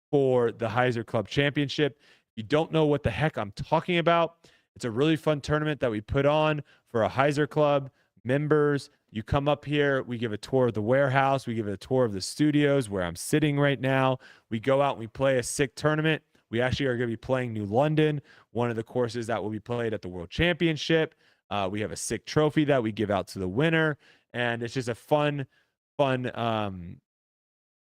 [SPEAKER 1] for the Heiser Club Championship. If you don't know what the heck I'm talking about, it's a really fun tournament that we put on for a Heiser Club members. You come up here, we give a tour of the warehouse, we give a tour of the studios where I'm sitting right now. We go out and we play a sick tournament. We actually are going to be playing New London, one of the courses that will be played at the World Championship. We have a sick trophy that we give out to the winner, and it's just a fun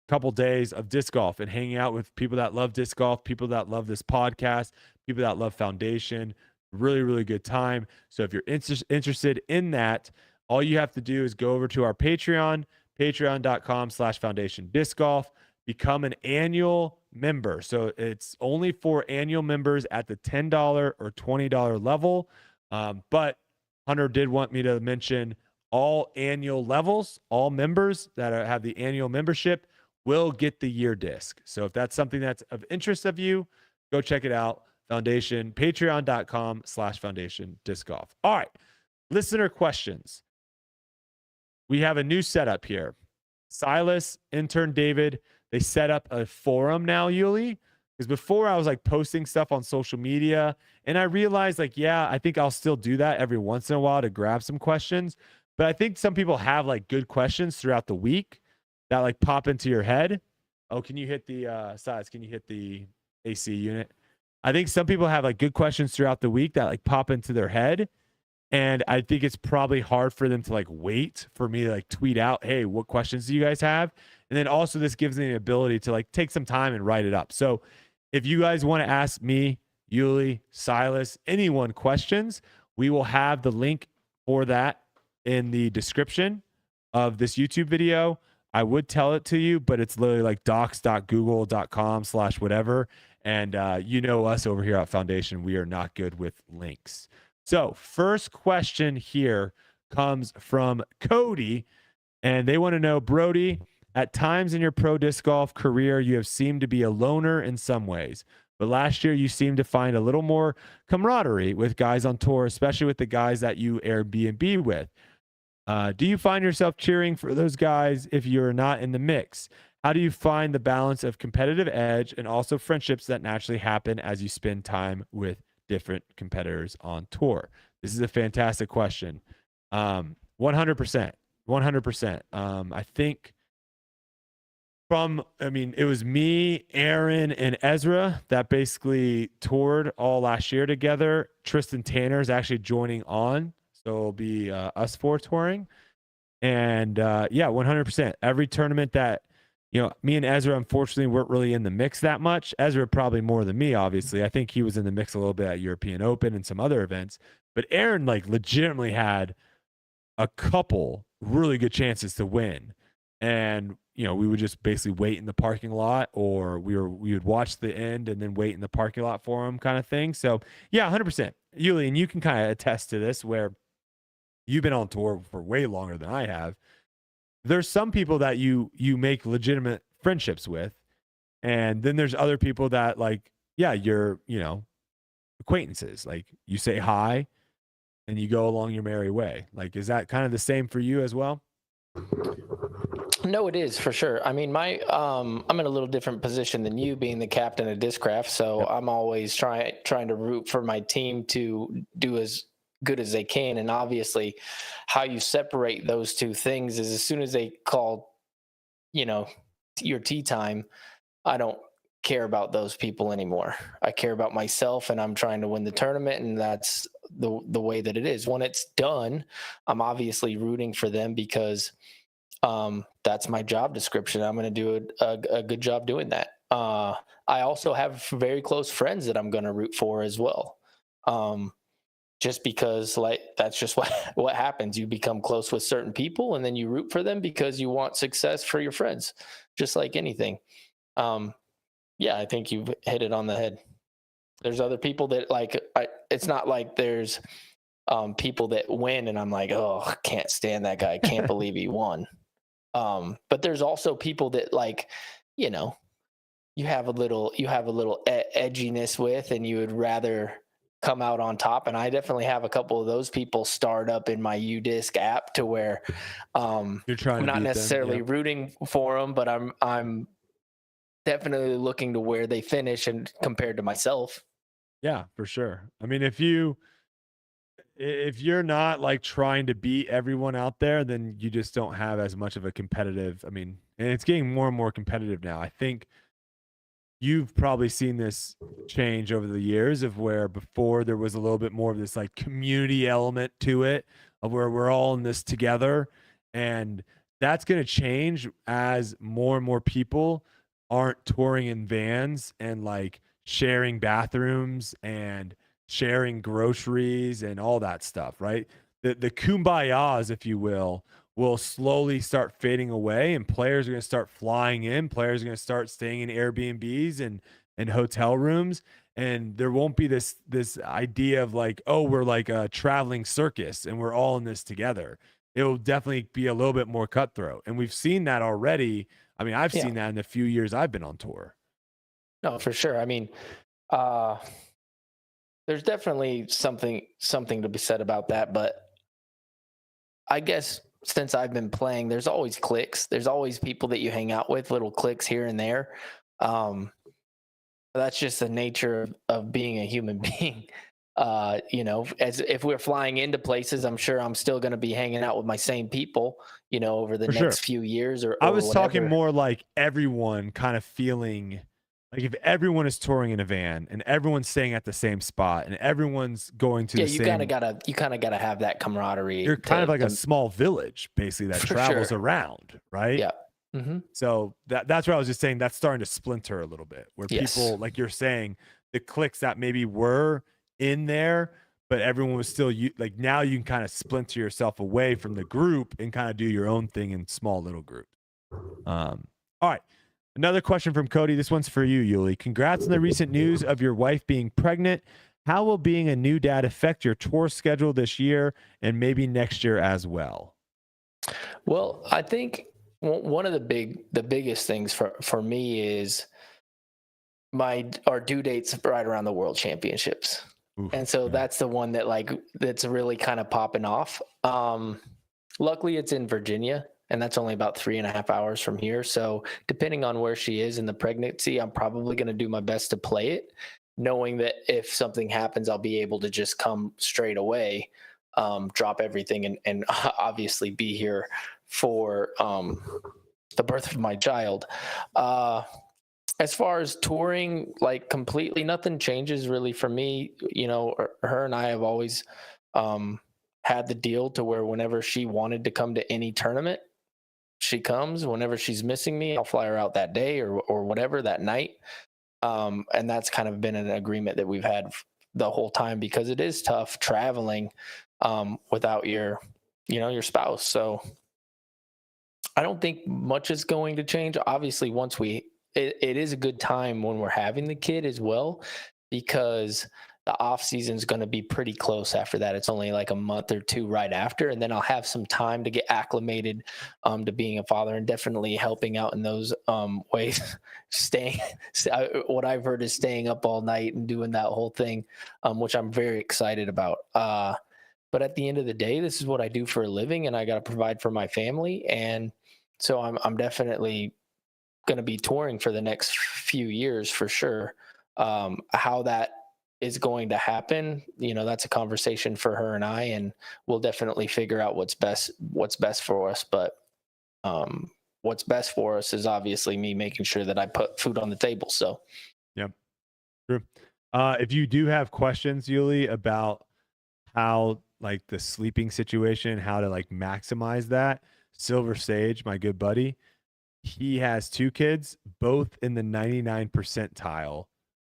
[SPEAKER 1] couple days of disc golf and hanging out with people that love disc golf, people that love this podcast, people that love Foundation. Really, really good time. So if you're interested in that, all you have to do is go over to our Patreon, patreon.com/Foundation Disc Golf, become an annual member. So it's only for annual members at the $10 or $20 level. But Hunter did want me to mention all annual levels, all members that have the annual membership will get the year disc. So if that's something that's of interest of you, go check it out. Foundation, patreon.com/Foundation Disc Golf. All right, listener questions. We have a new setup here. Silas, intern David, they set up a forum now, Yuli. Because before I was like posting stuff on social media, and I realized like, yeah, I think I'll still do that every once in a while to grab some questions. But I think some people have like good questions throughout the week that like pop into your head. Oh, can you hit the size? Can you hit the AC unit? I think some people have like good questions throughout the week that like pop into their head. And I think it's probably hard for them to like wait for me to like tweet out, hey, what questions do you guys have? And then also this gives me the ability to like take some time and write it up. So if you guys want to ask me, Yuli, Silas, anyone questions, we will have the link for that in the description of this YouTube video. I would tell it to you, but it's literally like docs.google.com/whatever. And you know us over here at Foundation, we are not good with links. So first question here comes from Cody, and they want to know, Brodie, at times in your pro disc golf career, you have seemed to be a loner in some ways, but last year you seemed to find a little more camaraderie with guys on tour, especially with the guys that you Airbnb with. Do you find yourself cheering for those guys if you're not in the mix? How do you find the balance of competitive edge and also friendships that naturally happen as you spend time with different competitors on tour? This is a fantastic question. 100%. 100%. I think it was me, Aaron, and Ezra that basically toured all last year together. Tristan Tanner is actually joining on. So it'll be us 4 touring. And 100%. Every tournament that, me and Ezra, unfortunately, weren't really in the mix that much. Ezra probably more than me, obviously. I think he was in the mix a little bit at European Open and some other events. But Aaron, legitimately had a couple really good chances to win. And, we would just basically wait in the parking lot, or we would watch the end and then wait in the parking lot for him, kind of thing. So, 100%. Yuli, and you can kind of attest to this, where you've been on tour for way longer than I have. There's some people that you make legitimate friendships with, and then there's other people that you're, acquaintances. Like, you say hi and you go along your merry way. Like, is that kind of the same for you as well?
[SPEAKER 3] No, it is for sure. I mean, I'm in a little different position than you, being the captain of Discraft. So I'm always trying to root for my team to do as good as they can. And obviously, how you separate those two things is, as soon as they call, your tee time, I don't care about those people anymore. I care about myself, and I'm trying to win the tournament, and that's the way that it is. When it's done, I'm obviously rooting for them, because that's my job description. I'm going to do a good job doing that. I also have very close friends that I'm going to root for as well. Just because that's just what happens. You become close with certain people, and then you root for them because you want success for your friends, just like anything. I think you've hit it on the head. There's other people that it's not like there's people that win and I'm like, oh, I can't stand that guy. I can't believe he won. But there's also people that you have a little edginess with, and you would rather come out on top. And I definitely have a couple of those people start up in my UDisc app, to where
[SPEAKER 1] you're trying
[SPEAKER 3] I'm
[SPEAKER 1] to
[SPEAKER 3] not necessarily rooting for them, but I'm definitely looking to where they finish and compared to myself.
[SPEAKER 1] Yeah, for sure. I mean, if you're not trying to beat everyone out there, then you just don't have as much of a competitive, and it's getting more and more competitive now. I think you've probably seen this change over the years, of where before there was a little bit more of this community element to it, of where we're all in this together. And that's going to change as more and more people aren't touring in vans and sharing bathrooms and sharing groceries and all that stuff, right? The kumbayas, if you will slowly start fading away, and players are going to start flying in. Players are going to start staying in Airbnbs and hotel rooms, and there won't be this idea of we're like a traveling circus and we're all in this together. It will definitely be a little bit more cutthroat, and we've seen that already. I've seen that in the few years I've been on tour.
[SPEAKER 3] No, for sure. There's definitely something to be said about that, but I guess since I've been playing, there's always cliques. There's always people that you hang out with, little cliques here and there. That's just the nature of being a human being. As if we're flying into places, I'm sure I'm still going to be hanging out with my same people, over the next few years or
[SPEAKER 1] I was
[SPEAKER 3] whatever.
[SPEAKER 1] talking more everyone kind of feeling if everyone is touring in a van and everyone's staying at the same spot and everyone's going to the same.
[SPEAKER 3] You kind of gotta have that camaraderie.
[SPEAKER 1] You're kind of like a small village, basically, that travels around, right?
[SPEAKER 3] Yeah. Mm-hmm.
[SPEAKER 1] So that's what I was just saying. That's starting to splinter a little bit, where people, like you're saying, the cliques that maybe were in there, but everyone was still now you can kind of splinter yourself away from the group and kind of do your own thing in small little groups. All right. Another question from Cody. This one's for you, Yuli. Congrats on the recent news of your wife being pregnant. How will being a new dad affect your tour schedule this year and maybe next year as well?
[SPEAKER 3] Well, I think one of the biggest things for me is our due date's right around the World Championships. Oof, and so that's the one that that's really kind of popping off. Luckily it's in Virginia, and that's only about 3.5 hours from here. So depending on where she is in the pregnancy, I'm probably going to do my best to play it. knowing that if something happens, I'll be able to just come straight away, drop everything, and obviously be here for the birth of my child. As far as touring, like completely nothing changes really for me. You know, her and I have always had the deal to where whenever she wanted to come to any tournament, she comes. Whenever she's missing me, I'll fly her out that day or whatever that night. And that's kind of been an agreement that we've had the whole time, because it is tough traveling without your spouse. So I don't think much is going to change. Obviously, once it is a good time when we're having the kid as well, because the off season is going to be pretty close after that. It's only like a month or two right after, and then I'll have some time to get acclimated to being a father, and definitely helping out in those ways. What I've heard is staying up all night and doing that whole thing, which I'm very excited about. But at the end of the day, this is what I do for a living, and I got to provide for my family, and so I'm definitely going to be touring for the next few years for sure. How that is going to happen, that's a conversation for her and I, and we'll definitely figure out what's best for us. But what's best for us is obviously me making sure that I put food on the table. So
[SPEAKER 1] yep, true. If you do have questions, Yuli, about how like the sleeping situation, how to like maximize that, Silver Sage, my good buddy, he has 2 kids, both in the 99 percentile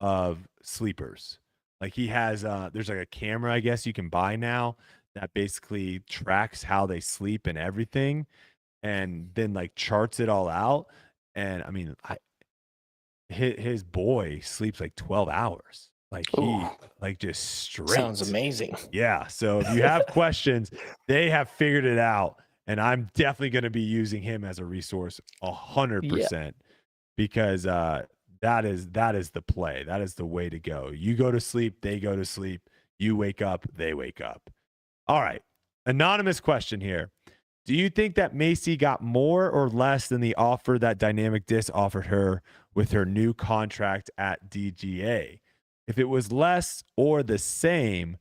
[SPEAKER 1] of sleepers. Like he has there's like a camera, I guess, you can buy now that basically tracks how they sleep and everything, and then like charts it all out. And I mean, his boy sleeps like 12 hours. Like he like just straight.
[SPEAKER 3] Sounds amazing.
[SPEAKER 1] Yeah. So if you have questions, they have figured it out. And I'm definitely going to be using him as a resource 100%, because that is the play. That is the way to go. You go to sleep, they go to sleep. You wake up, they wake up. All right. Anonymous question here. Do you think that Macy got more or less than the offer that Dynamic Disc offered her with her new contract at DGA? If it was less or the same,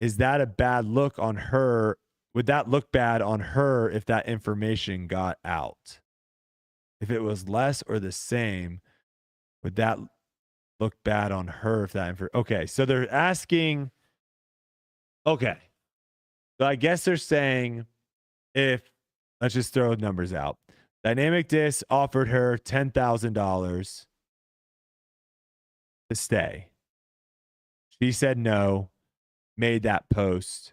[SPEAKER 1] is that a bad look on her? Would that look bad on her if that information got out? If it was less or the same, would that look bad on her if that okay, so they're asking, okay. So I guess they're saying, if, let's just throw numbers out. Dynamic Disc offered her $10,000 to stay. She said no, made that post,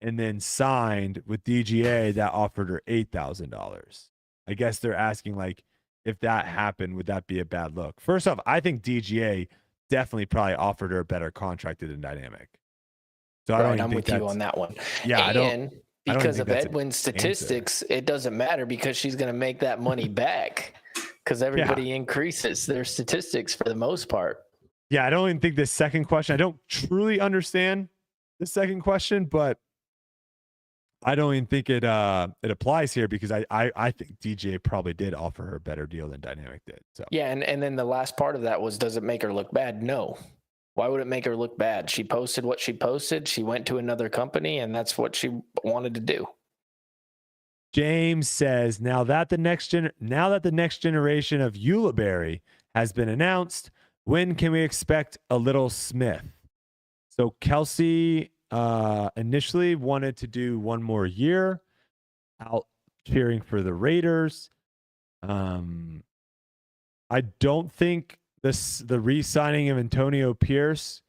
[SPEAKER 1] and then signed with DGA that offered her $8,000. I guess they're asking, like, if that happened, would that be a bad look? First off, I think DGA definitely probably offered her a better contract than Dynamic. So
[SPEAKER 3] I'm with you on that one.
[SPEAKER 1] Yeah,
[SPEAKER 3] and because of Edwin's statistics, it doesn't matter, because she's going to make that money back, because everybody increases their statistics for the most part.
[SPEAKER 1] Yeah, I don't even think this second question, I don't truly understand the second question, but I don't even think it applies here, because I think DJ probably did offer her a better deal than Dynamic did. So
[SPEAKER 3] yeah, and then the last part of that was, does it make her look bad? No. Why would it make her look bad? She posted what she posted. She went to another company, and that's what she wanted to do.
[SPEAKER 1] James says, now that the next generation of Ulibarri has been announced, when can we expect a little Smith? So Kelsey initially wanted to do one more year, out cheering for the Raiders. I don't think the re-signing of Antonio Pierce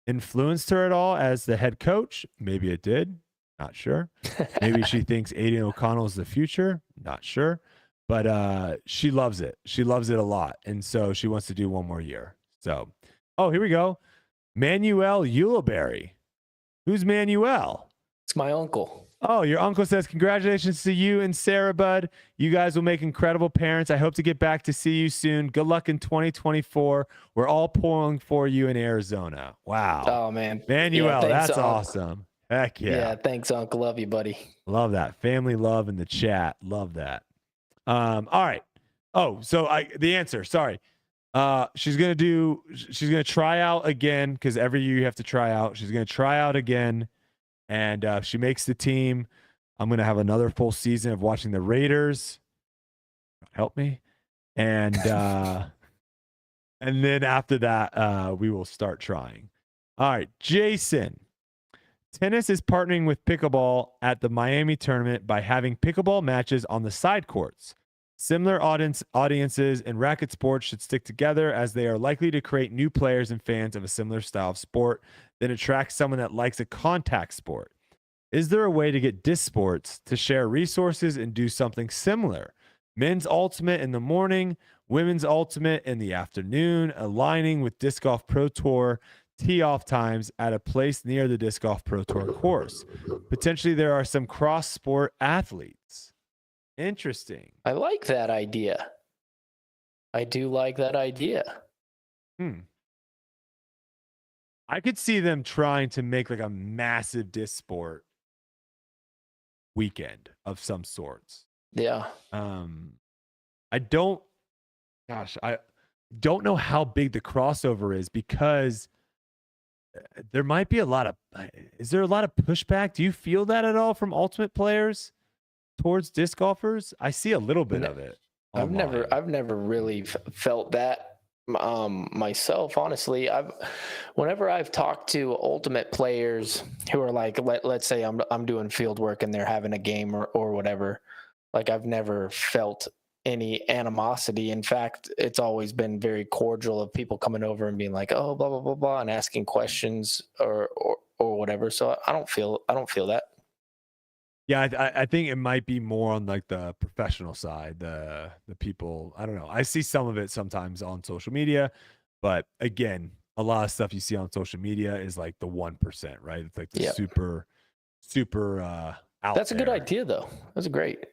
[SPEAKER 1] influenced her at all as the head coach. Maybe it did. Not sure. Maybe she thinks Aiden O'Connell is the future. Not sure. But she loves it. She loves it a lot. And so she wants to do one more year. So, here we go. Manuel Ulibarri. Who's Manuel?
[SPEAKER 3] It's my uncle.
[SPEAKER 1] Oh, your uncle says, congratulations to you and Sarah, bud. You guys will make incredible parents. I hope to get back to see you soon. Good luck in 2024. We're all pulling for you in Arizona. Wow.
[SPEAKER 3] Oh, man.
[SPEAKER 1] Manuel, thanks, that's awesome. Heck yeah.
[SPEAKER 3] Yeah, thanks, Uncle. Love you, buddy.
[SPEAKER 1] Love that. Family love in the chat. Love that. All right. Oh, so the answer, sorry. She's gonna try out again because every year you have to try out. She's gonna try out again, and if she makes the team, I'm gonna have another full season of watching the Raiders. Help me, and and then after that, we will start trying. All right, Jason. Tennis is partnering with pickleball at the Miami tournament by having pickleball matches on the side courts. Similar audiences in racket sports should stick together as they are likely to create new players and fans of a similar style of sport that attracts someone that likes a contact sport. Is there a way to get disc sports to share resources and do something similar? Men's ultimate in the morning, women's ultimate in the afternoon, aligning with Disc Golf Pro Tour tee-off times at a place near the Disc Golf Pro Tour course. Potentially there are some cross-sport athletes. Interesting.
[SPEAKER 3] I like that idea. I do like that idea.
[SPEAKER 1] I could see them trying to make like a massive disc sport weekend of some sorts.
[SPEAKER 3] Yeah.
[SPEAKER 1] I don't know how big the crossover is because there might be is there a lot of pushback? Do you feel that at all from ultimate players towards disc golfers? I see a little bit of it.
[SPEAKER 3] I've never really felt that myself, honestly. Whenever I've talked to ultimate players who are like, let's say I'm doing field work and they're having a game or whatever, like I've never felt any animosity. In fact, it's always been very cordial of people coming over and being like, oh, blah, blah, blah, blah, and asking questions or whatever. So I don't feel that.
[SPEAKER 1] Yeah, I think it might be more on like the professional side, the people. I don't know. I see some of it sometimes on social media, but again, a lot of stuff you see on social media is like the 1%, right? It's like the super out.
[SPEAKER 3] That's a good
[SPEAKER 1] there.
[SPEAKER 3] idea, though. That's great.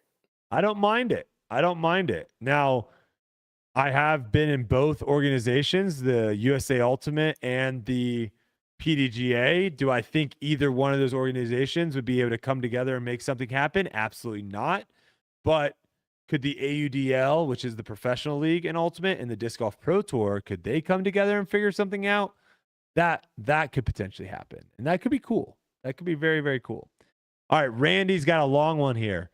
[SPEAKER 1] I don't mind it. Now, I have been in both organizations, the USA Ultimate and the PDGA. Do I think either one of those organizations would be able to come together and make something happen? Absolutely not. But could the AUDL, which is the professional league in Ultimate, and the Disc Golf Pro Tour, could they come together and figure something out? That could potentially happen. And that could be cool. That could be very, very cool. All right, Randy's got a long one here.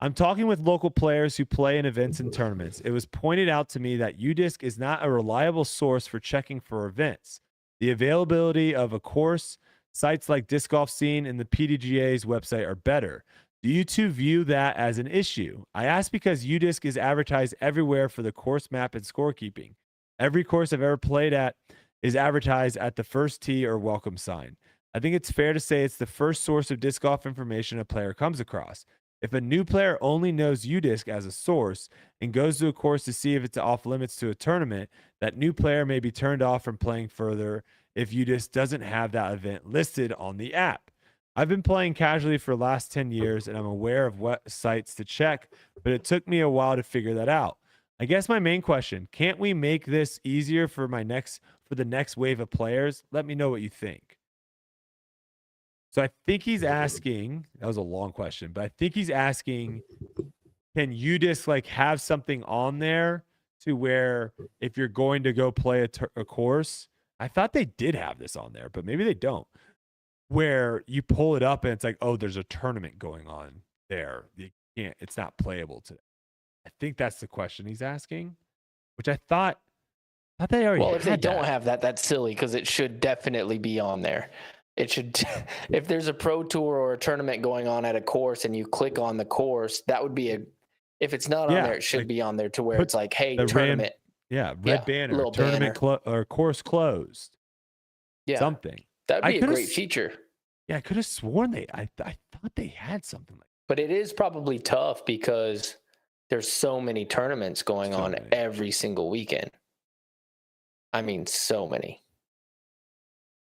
[SPEAKER 1] I'm talking with local players who play in events and tournaments. It was pointed out to me that UDisc is not a reliable source for checking for events. The availability of a course, sites like Disc Golf Scene and the PDGA's website are better. Do you two view that as an issue? I ask because UDisc is advertised everywhere for the course map and scorekeeping. Every course I've ever played at is advertised at the first tee or welcome sign. I think it's fair to say it's the first source of disc golf information a player comes across. If a new player only knows UDisc as a source and goes to a course to see if it's off limits to a tournament, that new player may be turned off from playing further if UDisc doesn't have that event listed on the app. I've been playing casually for the last 10 years and I'm aware of what sites to check, but it took me a while to figure that out. I guess my main question, can't we make this easier for the next wave of players? Let me know what you think. So I think he's asking, that was a long question, but I think he's asking, can UDisc like have something on there to where if you're going to go play a course, I thought they did have this on there, but maybe they don't, where you pull it up and it's like, oh, there's a tournament going on there. It's not playable today. I think that's the question he's asking, which I thought they already had.
[SPEAKER 3] Well, if they don't have that, that's silly because it should definitely be on there. It should, if there's a pro tour or a tournament going on at a course and you click on the course, that would be if it's not on there, it should be on there to where it's like, hey, tournament.
[SPEAKER 1] Red banner, tournament or course closed.
[SPEAKER 3] Yeah.
[SPEAKER 1] Something.
[SPEAKER 3] That'd be a great feature.
[SPEAKER 1] Yeah, I could have sworn I thought they had something like that.
[SPEAKER 3] But it is probably tough because there's so many tournaments going on every single weekend. I mean, so many.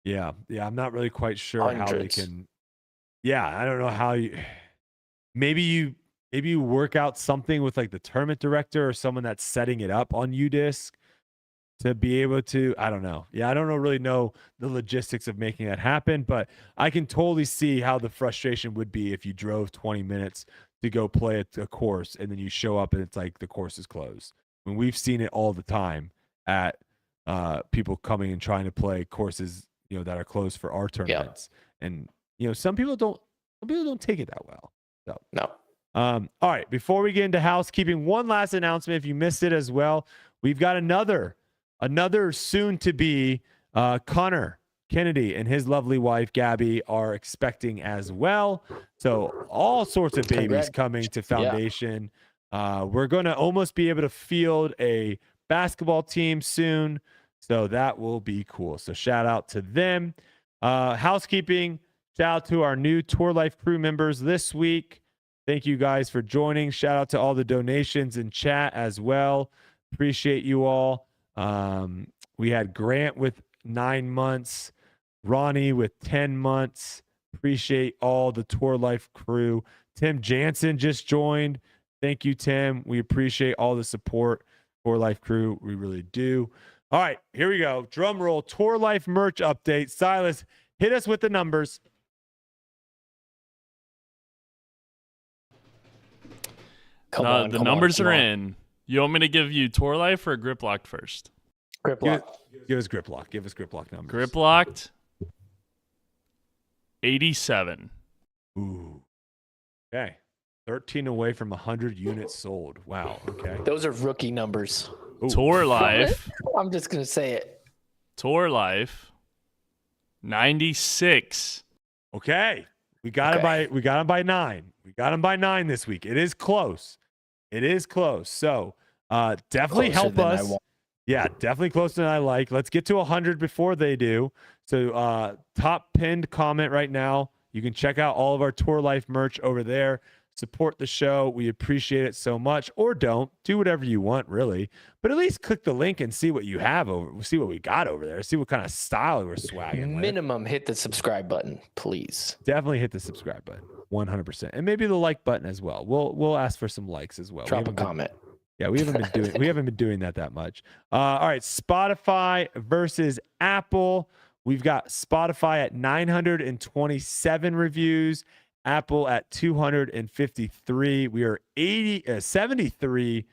[SPEAKER 1] Yeah, I'm not really quite sure
[SPEAKER 3] Hundreds.
[SPEAKER 1] How they can. Yeah, I don't know how you. Maybe you work out something with like the tournament director or someone that's setting it up on UDisc to be able to. I don't know. Yeah, I don't really know the logistics of making that happen, but I can totally see how the frustration would be if you drove 20 minutes to go play a course and then you show up and it's like the course is closed. I mean, we've seen it all the time at people coming and trying to play courses, that are closed for our tournaments. And some people don't take it that well. So
[SPEAKER 3] No.
[SPEAKER 1] All right, before we get into housekeeping, one last announcement. If you missed it as well, we've got another soon to be Connor Kennedy and his lovely wife Gabby are expecting as well. So all sorts of babies coming to Foundation. We're going to almost be able to field a basketball team soon. So that will be cool. So shout out to them. Housekeeping, shout out to our new Tour Life crew members this week. Thank you guys for joining. Shout out to all the donations in chat as well. Appreciate you all. We had Grant with 9 months, Ronnie with 10 months. Appreciate all the Tour Life crew. Tim Jansen just joined. Thank you, Tim. We appreciate all the support. Tour Life crew, we really do. All right, here we go. Drum roll. Tour Life merch update. Silas, hit us with the numbers.
[SPEAKER 4] The numbers are in. You want me to give you Tour Life or Grip Locked first?
[SPEAKER 3] Grip Lock.
[SPEAKER 1] Give us Grip Lock. Give us Grip Lock numbers.
[SPEAKER 4] Grip Locked, 87.
[SPEAKER 1] Ooh. Okay. 13 away from 100 units sold. Wow. Okay.
[SPEAKER 3] Those are rookie numbers.
[SPEAKER 1] Ooh.
[SPEAKER 4] Tour Life.
[SPEAKER 3] I'm just going to say it.
[SPEAKER 4] Tour Life, 96.
[SPEAKER 1] Okay. We got him by 9. We got him by 9 this week. It is close. So definitely
[SPEAKER 3] Closer
[SPEAKER 1] help
[SPEAKER 3] than I
[SPEAKER 1] us.
[SPEAKER 3] want.
[SPEAKER 1] Yeah, definitely closer than I like. Let's get to 100 before they do. So top pinned comment right now. You can check out all of our Tour Life merch over there. Support the show. We appreciate it so much. Or don't. Do whatever you want, really. But at least click the link and see what you have see what we got over there. See what kind of style we're swagging with.
[SPEAKER 3] Minimum hit the subscribe button, please.
[SPEAKER 1] Definitely hit the subscribe button. 100%. And maybe the like button as well. We'll ask for some likes as well.
[SPEAKER 3] Drop a comment.
[SPEAKER 1] We haven't been doing that much. All right, Spotify versus Apple. We've got Spotify at 927 reviews, Apple at 253. We are 73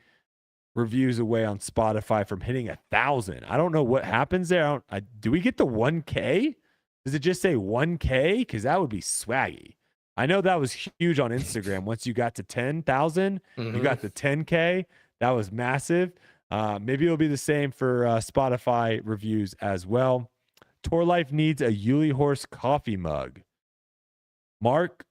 [SPEAKER 1] reviews away on Spotify from hitting 1,000. I don't know what happens there. Do we get the 1K? Does it just say 1K? Because that would be swaggy. I know that was huge on Instagram. Once you got to 10,000, you got the 10K. That was massive. Maybe it'll be the same for Spotify reviews as well. Tour Life needs a Yuli Horse coffee mug. Mark,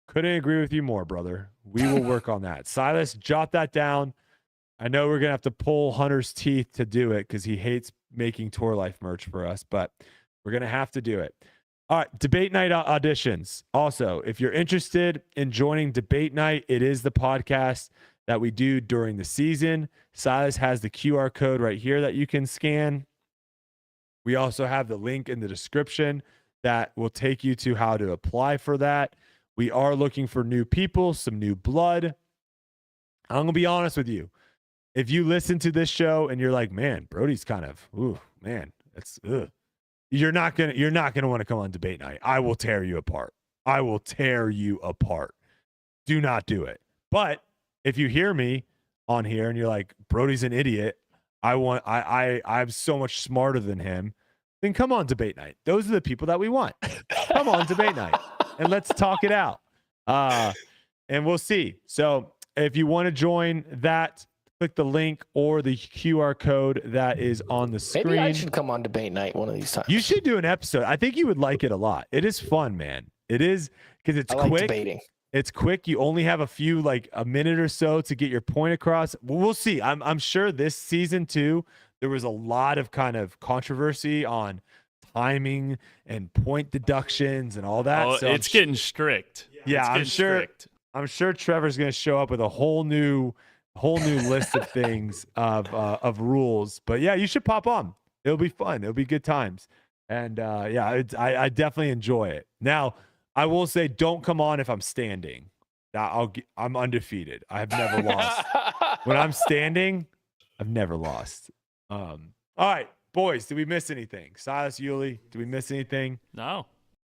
[SPEAKER 1] couldn't agree with you more, brother. We will work on that. Silas, jot that down. I know we're going to have to pull Hunter's teeth to do it because he hates making Tour Life merch for us, but we're going to have to do it. All right, debate night auditions. Also, if you're interested in joining debate night, it is the podcast that we do during the season. Silas has the QR code right here that you can scan. We also have the link in the description that will take you to how to apply for that. We are looking for new people, some new blood. I'm going to be honest with you. If you listen to this show and you're like, man, Brodie's kind of, ooh, man, that's, ugh. You're not gonna want to come on debate night. I will tear you apart. Do not do it. But if you hear me on here and you're like, Brodie's an idiot, I'm so much smarter than him, then come on debate night. Those are the people that we want. Come on debate night and let's talk it out. And we'll see. So if you want to join that, click the link or the QR code that is on the screen.
[SPEAKER 3] Maybe I should come on debate night one of these times.
[SPEAKER 1] You should do an episode. I think you would like it a lot. It is fun, man. It is because it's
[SPEAKER 3] I
[SPEAKER 1] quick.
[SPEAKER 3] like debating.
[SPEAKER 1] It's quick. You only have a minute or so to get your point across. We'll see. I'm sure this season too, there was a lot of kind of controversy on timing and point deductions and all that.
[SPEAKER 4] Oh,
[SPEAKER 1] so
[SPEAKER 4] it's getting strict.
[SPEAKER 1] Yeah, I'm sure.
[SPEAKER 4] Strict.
[SPEAKER 1] I'm sure Trevor's going to show up with a whole new list of things of rules. But yeah, you should pop on. It'll be fun. It'll be good times. And I definitely enjoy it. Now, I will say, don't come on if I'm standing. I'm undefeated. I have never lost. When I'm standing, I've never lost. All right, boys, did we miss anything? Silas, Yuli, did we miss anything?
[SPEAKER 4] No.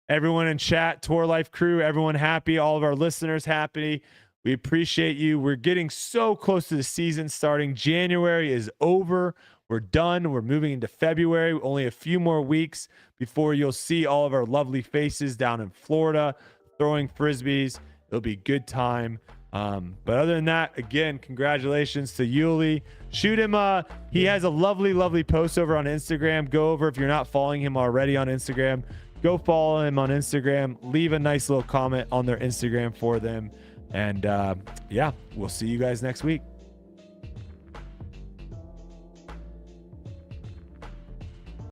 [SPEAKER 1] Everyone in chat, Tour Life crew, everyone happy. All of our listeners happy. We appreciate you. We're getting so close to the season starting. January is over. we're done. We're moving into February. Only a few more weeks before you'll see all of our lovely faces down in Florida throwing frisbees. It'll be a good time. But other than that, again, congratulations to Yuli. Shoot him. He has a lovely post over on Instagram. Go over, if you're not following him already on Instagram, go follow him on Instagram. Leave a nice little comment on their Instagram for them. And yeah, we'll see you guys next week.